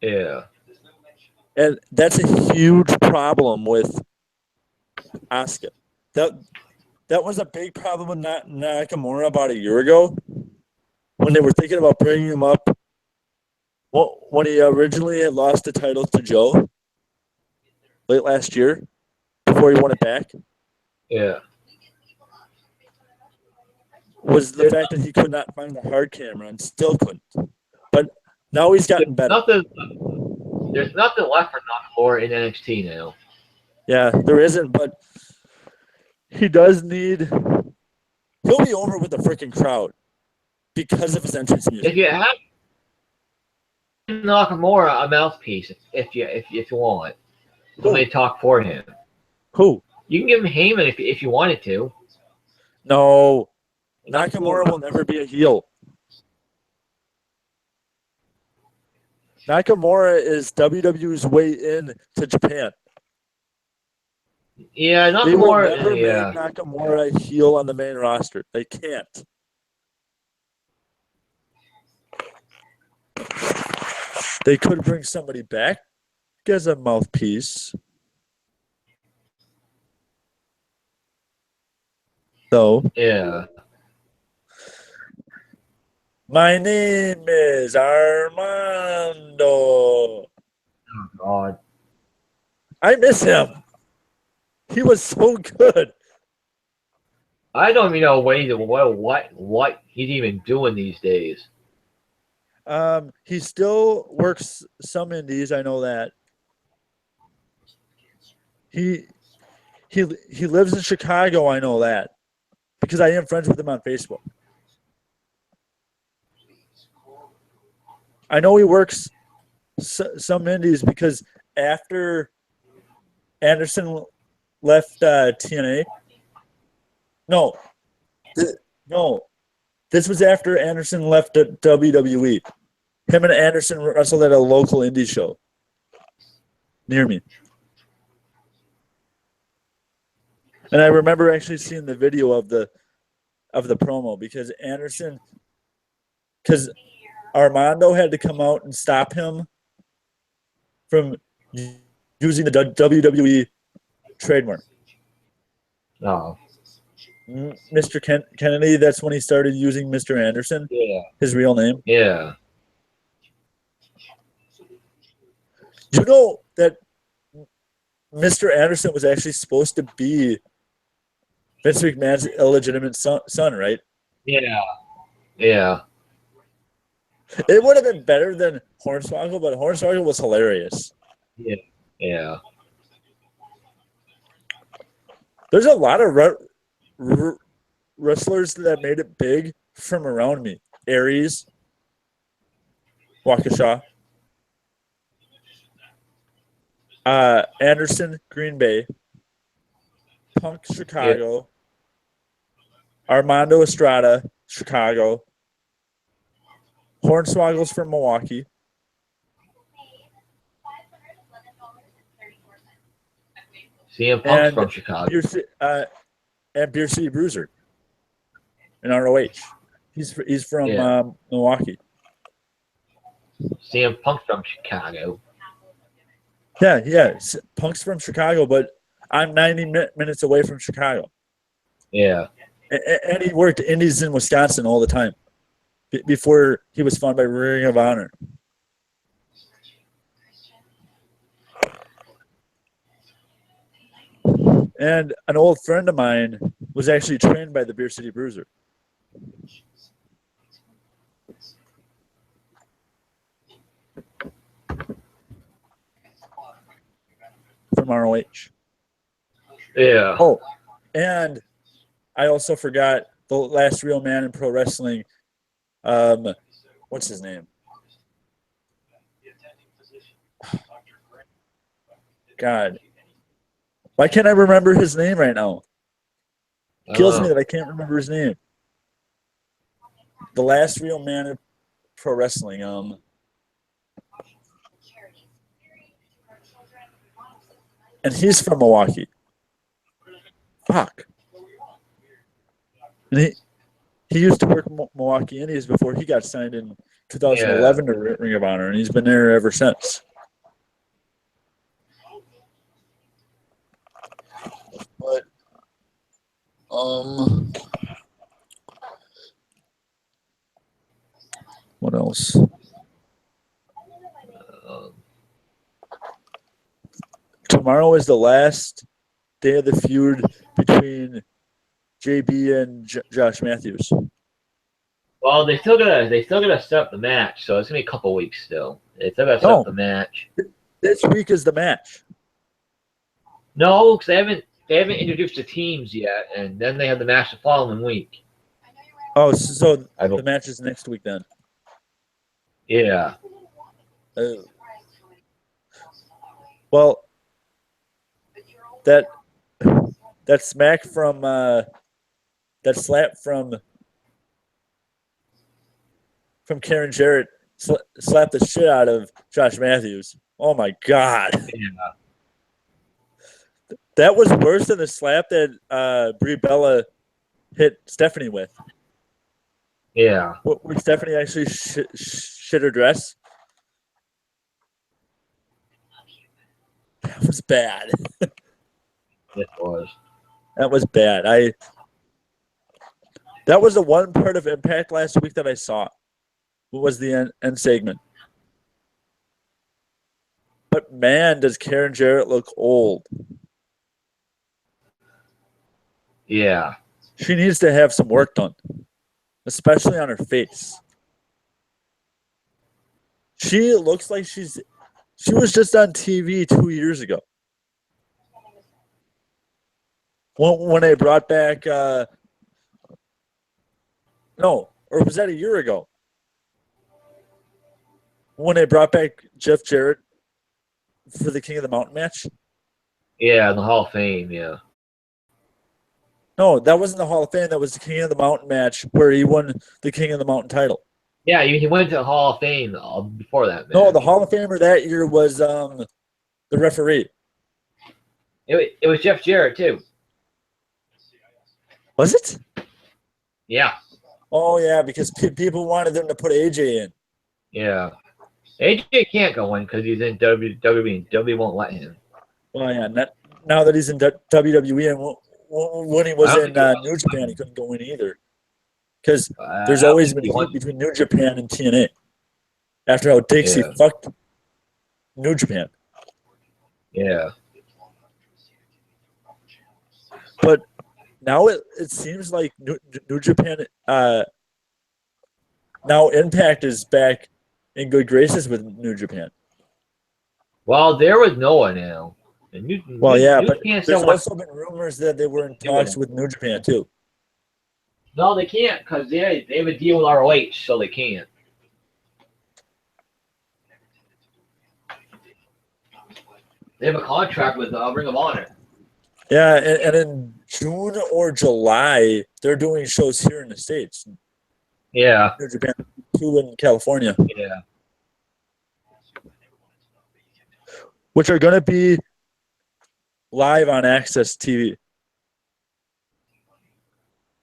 Speaker 1: Yeah.
Speaker 2: And that's a huge problem with Asuka. That was a big problem with Nakamura about a year ago when they were thinking about bringing him up. Well, when he originally had lost the title to Joe late last year before he won it back.
Speaker 1: Yeah.
Speaker 2: Was the fact that he could not find the hard camera and still couldn't. But Now he's gotten better.
Speaker 1: There's nothing left for Nakamura in NXT now.
Speaker 2: Yeah, there isn't, but he does need. He'll be over with the freaking crowd because of his entrance music.
Speaker 1: If you have Nakamura a mouthpiece, if you want, somebody to talk for him.
Speaker 2: Who?
Speaker 1: You can give him Heyman if you wanted to.
Speaker 2: No, Nakamura will never be a heel. Nakamura is WWE's way in to Japan.
Speaker 1: Yeah,
Speaker 2: They will
Speaker 1: Nakamura.
Speaker 2: never
Speaker 1: Yeah,
Speaker 2: make Nakamura a heel on the main roster. They can't. They could bring somebody back as a mouthpiece. So,
Speaker 1: yeah.
Speaker 2: my name is Armando.
Speaker 1: Oh God,
Speaker 2: I miss him. He was so good.
Speaker 1: I don't even know what he's even doing these days.
Speaker 2: He still works some indies. I know that. He lives in Chicago. I know that because I am friends with him on Facebook. I know he works some indies because after Anderson left TNA. No, this was after Anderson left WWE. Him and Anderson wrestled at a local indie show near me. And I remember actually seeing the video of the promo because Armando had to come out and stop him from using the WWE trademark.
Speaker 1: Oh,
Speaker 2: Mr. Kennedy, that's when he started using Mr. Anderson,
Speaker 1: yeah,
Speaker 2: his real name.
Speaker 1: yeah.
Speaker 2: You know that Mr. Anderson was actually supposed to be Vince McMahon's illegitimate son, right?
Speaker 1: Yeah, yeah.
Speaker 2: It would have been better than Hornswoggle, but Hornswoggle was hilarious.
Speaker 1: Yeah, yeah.
Speaker 2: There's a lot of wrestlers that made it big from around me. Aries, Waukesha, Anderson, Green Bay, Punk, Chicago, Armando Estrada, Chicago, Hornswoggle's from Milwaukee.
Speaker 1: CM Punk's from Chicago.
Speaker 2: Beer City Bruiser in ROH. He's from Milwaukee.
Speaker 1: CM Punk's from Chicago.
Speaker 2: Yeah. Punk's from Chicago, but I'm 90 minutes away from Chicago.
Speaker 1: Yeah.
Speaker 2: And he worked indies in Wisconsin all the time before he was found by Ring of Honor. And an old friend of mine was actually trained by the Beer City Bruiser. From ROH.
Speaker 1: Yeah.
Speaker 2: Oh, and I also forgot the last real man in pro wrestling. What's his name? God. Why can't I remember his name right now? Kills me that I can't remember his name. The last real man in pro wrestling. And he's from Milwaukee. Fuck. And he used to work Milwaukee Indies before he got signed in 2011 to Ring of Honor, and he's been there ever since. But what else? Tomorrow is the last day of the feud between JB and Josh Matthews.
Speaker 1: Well, Well, they still gotta set up the match, so it's gonna be a couple weeks still. They still gotta set
Speaker 2: No.
Speaker 1: up the match.
Speaker 2: This week is the match.
Speaker 1: No, because they haven't introduced the teams yet, and then they have the match the following week.
Speaker 2: Oh, so
Speaker 1: I
Speaker 2: the
Speaker 1: believe.
Speaker 2: match is next week then.
Speaker 1: Yeah.
Speaker 2: Well, that smack from that slap from Karen Jarrett slapped the shit out of Josh Matthews. Oh my god,
Speaker 1: Yeah.
Speaker 2: that was worse than the slap that Brie Bella hit Stephanie with.
Speaker 1: Yeah.
Speaker 2: Where Stephanie actually shit her dress. That was bad.
Speaker 1: It was.
Speaker 2: That was bad. That was the one part of Impact last week that I saw. What was the end segment? But man, does Karen Jarrett look old.
Speaker 1: Yeah.
Speaker 2: She needs to have some work done, especially on her face. She looks like she was just on TV 2 years ago. When they brought back no, or was that a year ago? When they brought back Jeff Jarrett for the King of the Mountain match?
Speaker 1: Yeah, the Hall of Fame, yeah.
Speaker 2: No, that wasn't the Hall of Fame. That was the King of the Mountain match where he won the King of the Mountain title.
Speaker 1: Yeah, he went to the Hall of Fame before that match.
Speaker 2: No, the Hall of Famer that year was the referee.
Speaker 1: It was Jeff Jarrett, too.
Speaker 2: Was it?
Speaker 1: Yeah.
Speaker 2: Oh, yeah, because people wanted them to put AJ in.
Speaker 1: Yeah. AJ can't go in because he's in WWE, and WWE won't let him.
Speaker 2: Well, yeah, now that he's in WWE, and when he was in New Japan, he couldn't go in either. Because there's always been heat between New Japan and TNA. After how Dixie fucked New Japan.
Speaker 1: Yeah.
Speaker 2: But now it seems like New Japan, now Impact is back in good graces with New Japan.
Speaker 1: Well, there was Noah now.
Speaker 2: But
Speaker 1: Japan
Speaker 2: there's also been rumors that they were in talks with New Japan too.
Speaker 1: No, they can't because they have a deal with ROH, so they can't. They have a contract with Ring of Honor.
Speaker 2: Yeah, and in June or July, they're doing shows here in the States.
Speaker 1: Yeah.
Speaker 2: New Japan, two in California.
Speaker 1: Yeah.
Speaker 2: Which are going to be live on Access TV.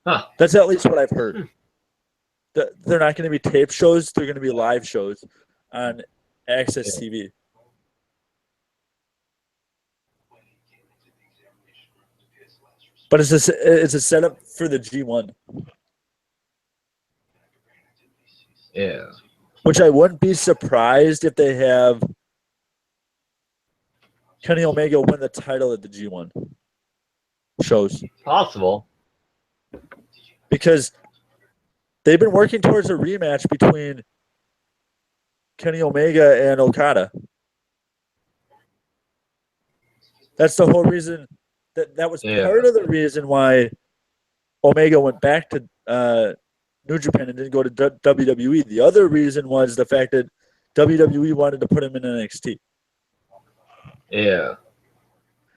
Speaker 1: Huh.
Speaker 2: That's at least what I've heard. They're not going to be tape shows. They're going to be live shows on Access TV. But it's a setup for the G1.
Speaker 1: Yeah.
Speaker 2: Which I wouldn't be surprised if they have Kenny Omega win the title at the G1 shows.
Speaker 1: Possible.
Speaker 2: Because they've been working towards a rematch between Kenny Omega and Okada. That's the whole reason that was part of the reason why Omega went back to New Japan and didn't go to WWE. The other reason was the fact that WWE wanted to put him in NXT.
Speaker 1: Yeah.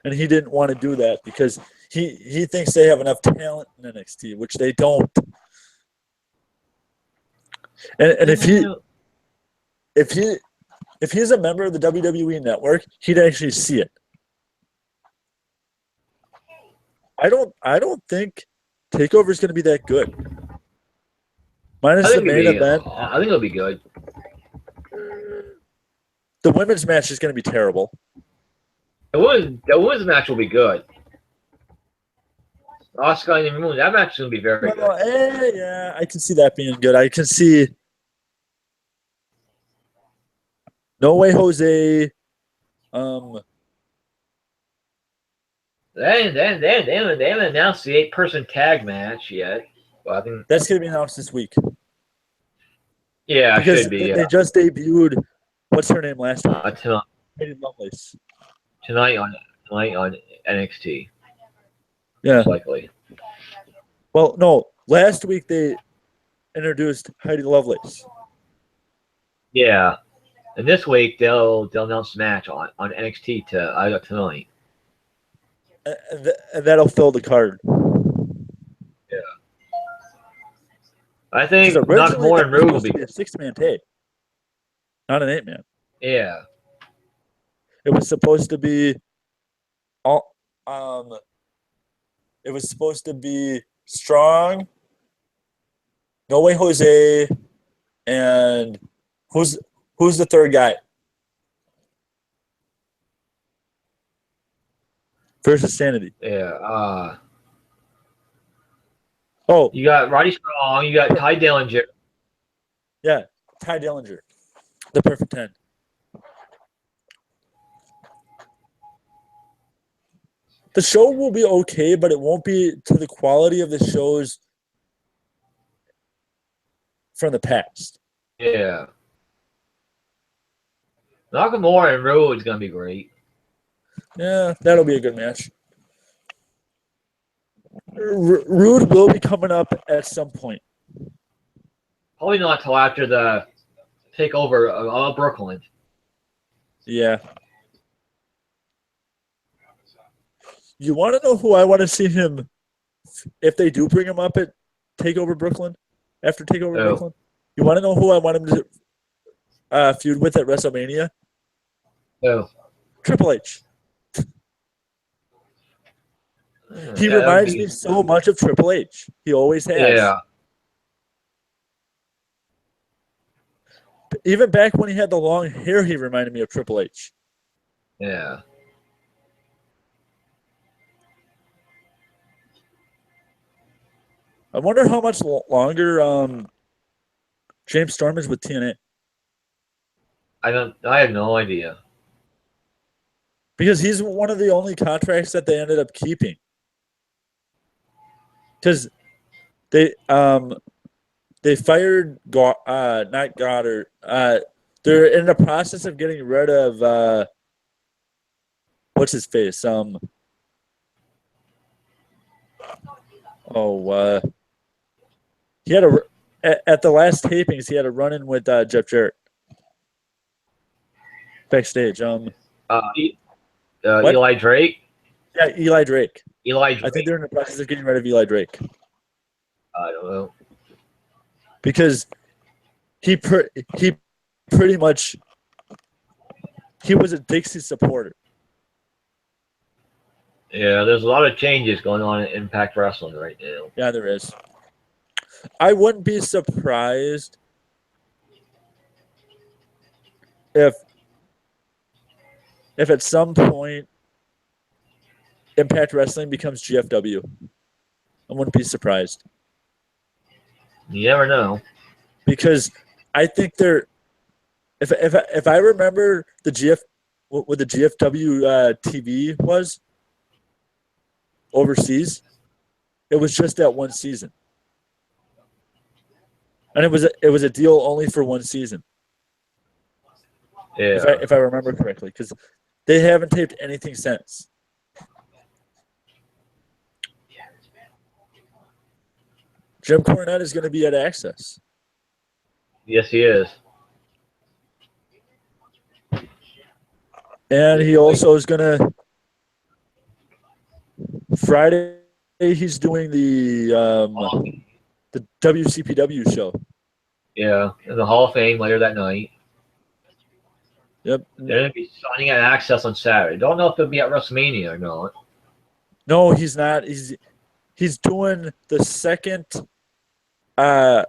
Speaker 2: And he didn't want to do that because he thinks they have enough talent in NXT, which they don't. And if he's a member of the WWE network, he'd actually see it. I don't think TakeOver is going to be that good. Minus the main event.
Speaker 1: I think it'll be good.
Speaker 2: The women's match is going to be terrible.
Speaker 1: The women's match will be good. Asuka and Moon, that match is going to be very good.
Speaker 2: Yeah, I can see that being good. I can see No Way Jose.
Speaker 1: They haven't announced the 8-person tag match yet. But I think
Speaker 2: That's going to be announced this week.
Speaker 1: Yeah, it
Speaker 2: because
Speaker 1: should be.
Speaker 2: they just debuted. What's her name last week?
Speaker 1: Tonight,
Speaker 2: Lady Lovelace.
Speaker 1: tonight on NXT,
Speaker 2: Yeah.
Speaker 1: most likely.
Speaker 2: Well, no. Last week they introduced Heidi Lovelace.
Speaker 1: Yeah, and this week they'll announce the match on NXT tonight.
Speaker 2: And that'll fill the card.
Speaker 1: Yeah, I
Speaker 2: Because
Speaker 1: think
Speaker 2: originally
Speaker 1: Nakamura
Speaker 2: that
Speaker 1: and
Speaker 2: was
Speaker 1: Rude will
Speaker 2: supposed to
Speaker 1: be.
Speaker 2: be a 6-man tag, not an 8-man.
Speaker 1: Yeah,
Speaker 2: It was supposed to be all. It was supposed to be Strong, No Way Jose, and who's the third guy versus Sanity.
Speaker 1: yeah.
Speaker 2: Oh,
Speaker 1: You got Roddy Strong. You got Ty Dillinger.
Speaker 2: yeah, Ty Dillinger, the Perfect 10. The show will be okay, but it won't be to the quality of the shows from the past.
Speaker 1: Yeah. Nakamura and Rude is gonna be great.
Speaker 2: Yeah, that'll be a good match. Rude will be coming up at some point.
Speaker 1: Probably not till after the takeover of Brooklyn.
Speaker 2: Yeah. You want to know who I want to see him if they do bring him up at Takeover Brooklyn? After Takeover Brooklyn? You want to know who I want him to feud with at WrestleMania?
Speaker 1: Oh.
Speaker 2: Triple H. He reminds me so much of Triple H. He always has.
Speaker 1: Yeah.
Speaker 2: Even back when he had the long hair, he reminded me of Triple H.
Speaker 1: Yeah.
Speaker 2: I wonder how much longer James Storm is with TNA.
Speaker 1: I have no idea.
Speaker 2: Because he's one of the only contracts that they ended up keeping. Because they fired not Goddard. They're in the process of getting rid of what's his face? He had at the last tapings he had a run in with Jeff Jarrett backstage.
Speaker 1: Eli Drake.
Speaker 2: Yeah, Eli Drake.
Speaker 1: Eli Drake.
Speaker 2: I think they're in the process of getting rid of Eli Drake.
Speaker 1: I don't know.
Speaker 2: Because he pretty much he was a Dixie supporter.
Speaker 1: Yeah, there's a lot of changes going on in Impact Wrestling right now.
Speaker 2: Yeah, there is. I wouldn't be surprised if at some point Impact Wrestling becomes GFW. I wouldn't be surprised.
Speaker 1: You never know.
Speaker 2: Because I think they're if I remember what the GFW TV was overseas, it was just that one season. And it was a deal only for one season.
Speaker 1: Yeah.
Speaker 2: If I remember correctly, because they haven't taped anything since. Jim Cornette is going to be at Access.
Speaker 1: Yes, he is.
Speaker 2: And he also is going to Friday. He's doing the WCPW show.
Speaker 1: Yeah, in the Hall of Fame later that night.
Speaker 2: Yep.
Speaker 1: They're going to be signing at Access on Saturday. Don't know if they'll be at WrestleMania or not.
Speaker 2: No, he's not. He's doing the second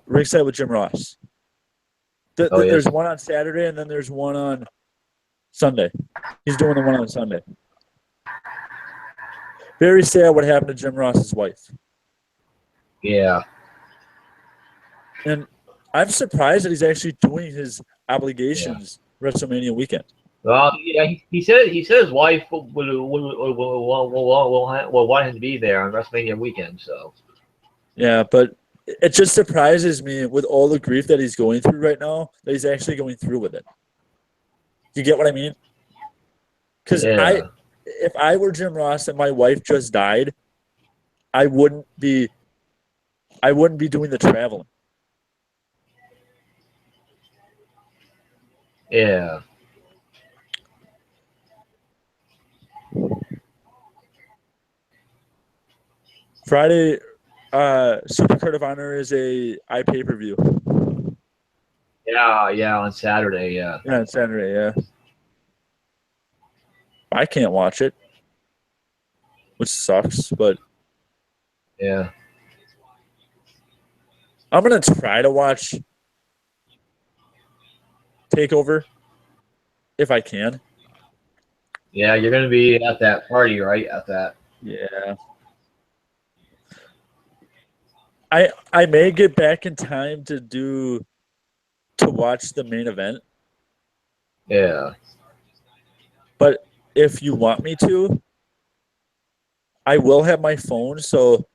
Speaker 2: ringside with Jim Ross. There's one on Saturday and then there's one on Sunday. He's doing the one on Sunday. Very sad what happened to Jim Ross's wife.
Speaker 1: Yeah.
Speaker 2: And I'm surprised that he's actually doing his obligations WrestleMania weekend.
Speaker 1: Well, yeah, he said his wife will want him to be there on WrestleMania weekend. So.
Speaker 2: Yeah, but it just surprises me with all the grief that he's going through right now that he's actually going through with it. You get what I mean? Because
Speaker 1: Yeah.
Speaker 2: if I were Jim Ross and my wife just died, I wouldn't be doing the traveling.
Speaker 1: Yeah.
Speaker 2: Friday, Supercard of Honor is a pay-per-view.
Speaker 1: Yeah, yeah, on Saturday, yeah.
Speaker 2: Yeah, on Saturday, yeah. I can't watch it, which sucks, but
Speaker 1: Yeah.
Speaker 2: I'm gonna try to watch Takeover if I can.
Speaker 1: Yeah, you're gonna be at that party, right? At that.
Speaker 2: Yeah. I may get back in time to watch the main event,
Speaker 1: Yeah.
Speaker 2: but if you want me to, I will have my phone, so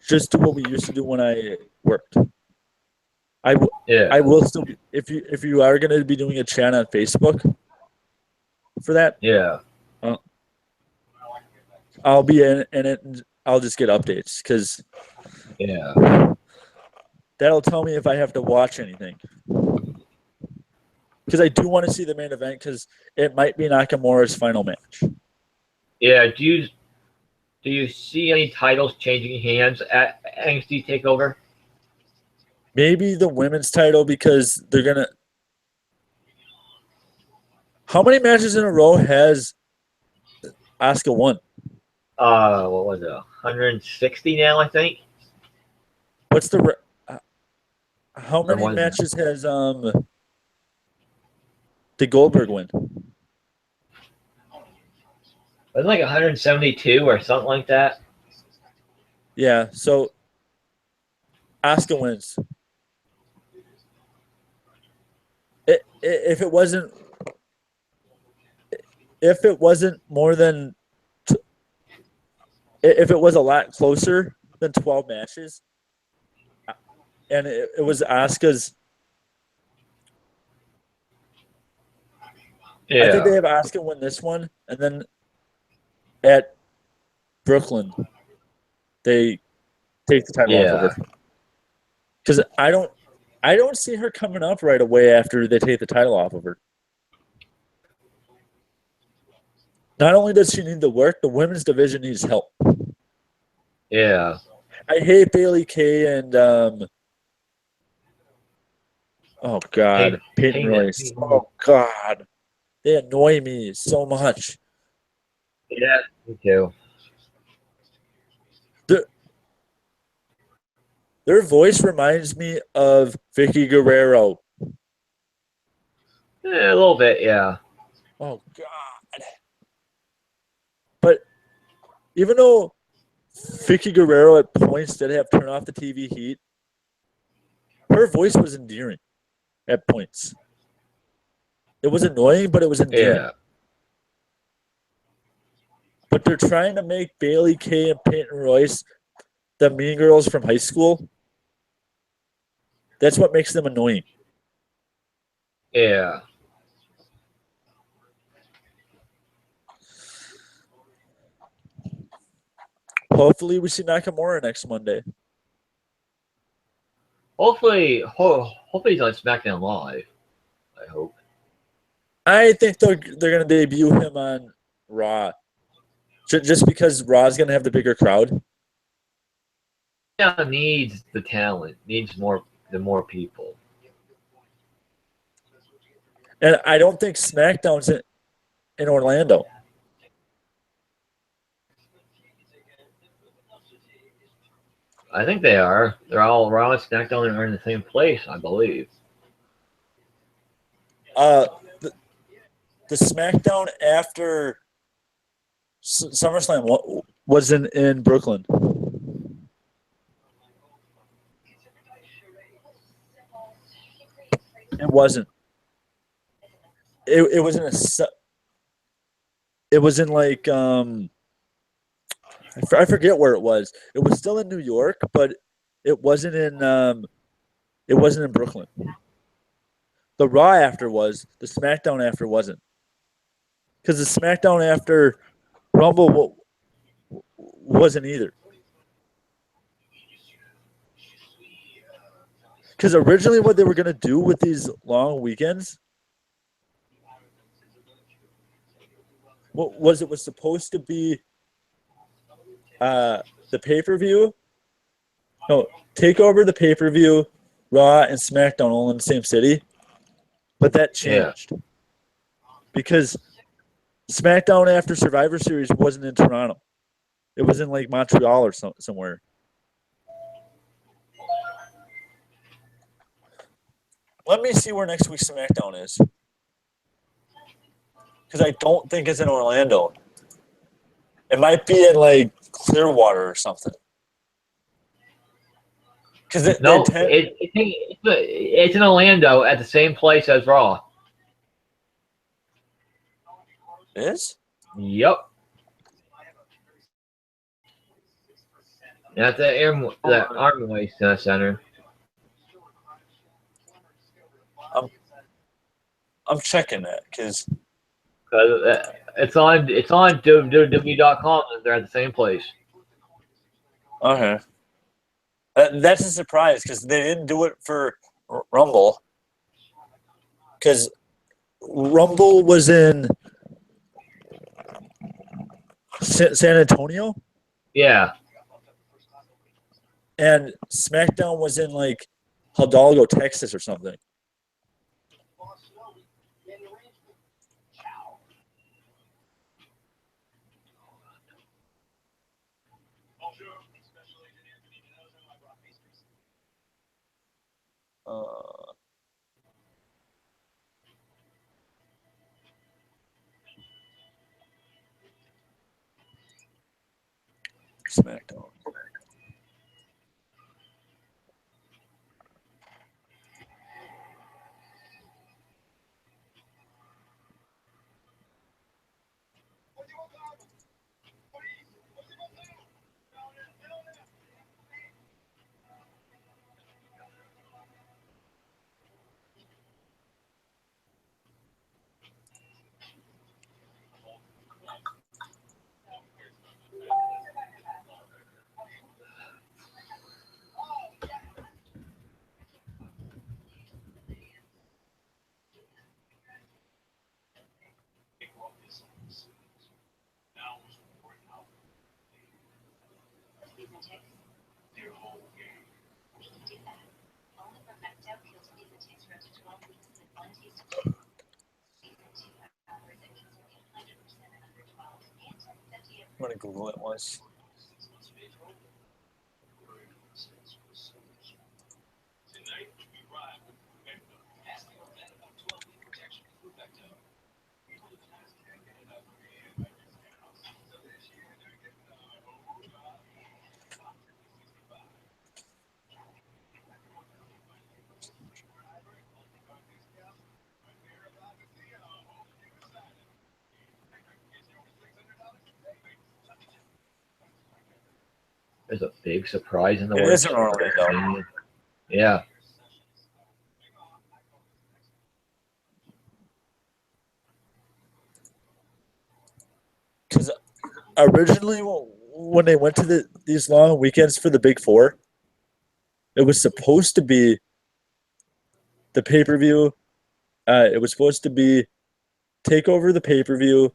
Speaker 2: just do what we used to do when I worked.
Speaker 1: Yeah.
Speaker 2: I will still be, if you are going to be doing a chat on Facebook for that,
Speaker 1: Yeah.
Speaker 2: I'll be in it and I'll just get updates because
Speaker 1: Yeah.
Speaker 2: that'll tell me if I have to watch anything. Because I do want to see the main event because it might be Nakamura's final match.
Speaker 1: Yeah. Do you see any titles changing hands at NXT Takeover?
Speaker 2: Maybe the women's title because they're gonna. How many matches in a row has Asuka won?
Speaker 1: What was it? 160 now, I think.
Speaker 2: What's the? How
Speaker 1: Or
Speaker 2: many
Speaker 1: was it?
Speaker 2: matches has the Goldberg win?
Speaker 1: Was it like 172 or something like that?
Speaker 2: Yeah, so Asuka wins. If it wasn't more than, if it was a lot closer than 12 matches, and it was Asuka's.
Speaker 1: Yeah.
Speaker 2: I think they have Asuka win this one, and then at Brooklyn, they take the title off of her. Because I don't see her coming up right away after they take the title off of her. Not only does she need the work, the women's division needs help.
Speaker 1: Yeah.
Speaker 2: I hate Bailey Kay and oh god, Peyton Royce. Oh god, they annoy me so much.
Speaker 1: Yeah, me too.
Speaker 2: Their voice reminds me of Vicky Guerrero.
Speaker 1: Yeah, a little bit, yeah.
Speaker 2: Oh god. But even though Vicky Guerrero at points did have turn off the TV heat, her voice was endearing at points. It was annoying, but it was endearing.
Speaker 1: Yeah.
Speaker 2: But they're trying to make Bailey Kay and Peyton Royce the mean girls from high school. That's what makes them annoying.
Speaker 1: Yeah.
Speaker 2: Hopefully, we see Nakamura next Monday.
Speaker 1: Hopefully he's on SmackDown Live. I hope.
Speaker 2: I think they're going to debut him on Raw. Just because Raw's going to have the bigger crowd.
Speaker 1: Yeah, needs the talent. Needs more people.
Speaker 2: And I don't think SmackDown's in Orlando.
Speaker 1: I think they are. They're all Raw and SmackDown are in the same place, I believe.
Speaker 2: The SmackDown after SummerSlam was in Brooklyn. It wasn't. It was in a. It was in like I forget where it was. It was still in New York, but it wasn't in Brooklyn. The Raw after was. The SmackDown after wasn't. Because the SmackDown after Rumble wasn't either. Because originally what they were going to do with these long weekends, what was it was supposed to be the pay-per-view. No, take over the pay-per-view, Raw and SmackDown all in the same city. But that changed. Yeah. Because SmackDown after Survivor Series wasn't in Toronto. It was in like Montreal or somewhere. Let me see where next week's SmackDown is. Because I don't think it's in Orlando. It might be in like Clearwater or something. Because
Speaker 1: it's in Orlando at the same place as Raw.
Speaker 2: It is?
Speaker 1: Yep. At the Army Waste Center.
Speaker 2: I'm checking that because
Speaker 1: it's on WWE.com and they're at the same place.
Speaker 2: Okay. That's a surprise because they didn't do it for Rumble. Because Rumble was in San Antonio.
Speaker 1: Yeah.
Speaker 2: And SmackDown was in like Hidalgo, Texas or something. SmackDown. I'm going to Google it once.
Speaker 1: There's a big surprise in the
Speaker 2: works. It is in
Speaker 1: Orlando. Yeah.
Speaker 2: Because originally, when they went to these long weekends for the Big Four, it was supposed to be the pay-per-view. It was supposed to be take over the pay-per-view,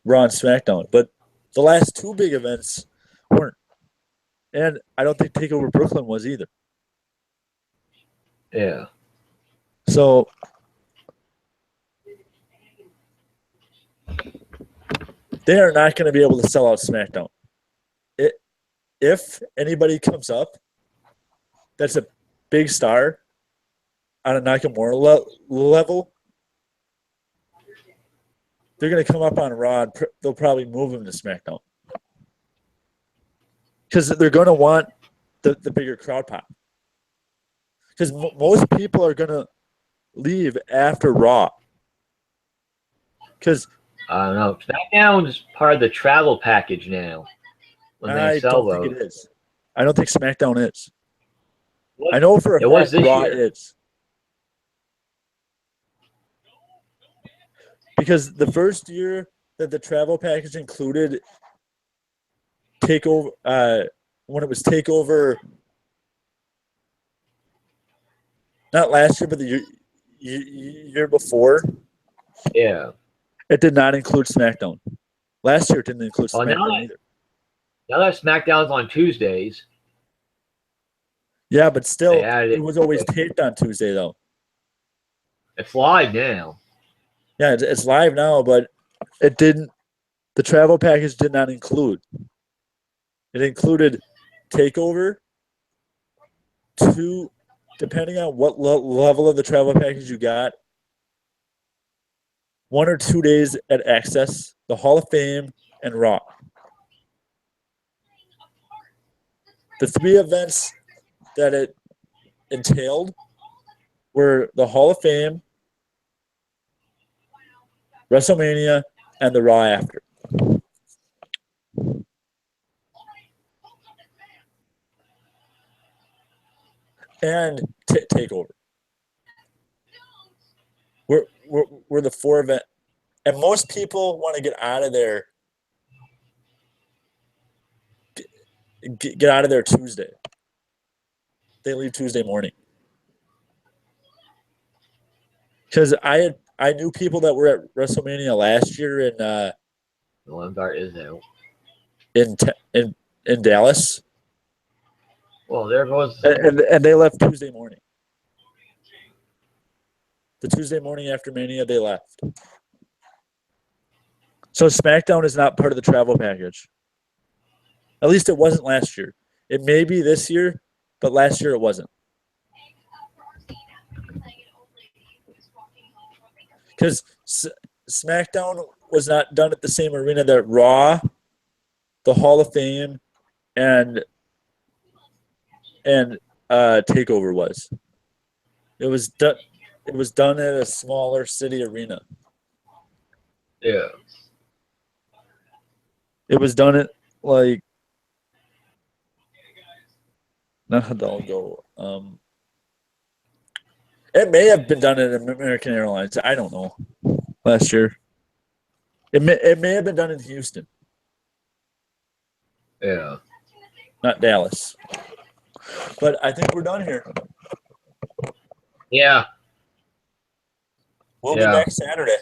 Speaker 2: Raw and SmackDown. But the last two big events weren't. And I don't think TakeOver Brooklyn was either.
Speaker 1: Yeah.
Speaker 2: So they are not going to be able to sell out SmackDown. If anybody comes up that's a big star on a Nakamura level, they're going to come up on Raw and they'll probably move him to SmackDown. Because they're going to want the bigger crowd pop. Because most people are going to leave after Raw. Because
Speaker 1: I don't know. SmackDown is part of the travel package now. when they
Speaker 2: I
Speaker 1: sell
Speaker 2: don't think
Speaker 1: those.
Speaker 2: it is. I don't think SmackDown is.
Speaker 1: What?
Speaker 2: I know for a
Speaker 1: It was
Speaker 2: fact
Speaker 1: this
Speaker 2: Raw
Speaker 1: year.
Speaker 2: is. Because the first year that the travel package included takeover, when it was takeover, not last year, but the year before,
Speaker 1: Yeah.
Speaker 2: it did not include SmackDown. Last year, it didn't include
Speaker 1: Oh,
Speaker 2: SmackDown either.
Speaker 1: now that SmackDown's on Tuesdays,
Speaker 2: Yeah, but
Speaker 1: they
Speaker 2: still,
Speaker 1: added
Speaker 2: it was always taped on Tuesday, though.
Speaker 1: It's live now.
Speaker 2: Yeah, it's live now, but it didn't. The travel package did not include. It included takeover, two, depending on what level of the travel package you got, 1 or 2 days at Access, the Hall of Fame, and Raw. The 3 events that it entailed were the Hall of Fame, WrestleMania, and the Raw after. And Takeover. We're the 4 event, and most people want to get out of there. Get out of there Tuesday. They leave Tuesday morning. Because I knew people that were at WrestleMania last year
Speaker 1: The Lingard is out.
Speaker 2: in Dallas,
Speaker 1: Well, there goes.
Speaker 2: and they left Tuesday morning. The Tuesday morning after Mania, they left. So SmackDown is not part of the travel package. At least it wasn't last year. It may be this year, but last year it wasn't. Because SmackDown was not done at the same arena that Raw, the Hall of Fame, and Takeover was. It was done. It was done at a smaller city arena.
Speaker 1: Yeah.
Speaker 2: It was done at like not Hidalgo. It may have been done at American Airlines. I don't know. Last year, it may have been done in Houston,
Speaker 1: Yeah.
Speaker 2: not Dallas. But I think we're done here.
Speaker 1: Yeah.
Speaker 2: We'll be back Saturday.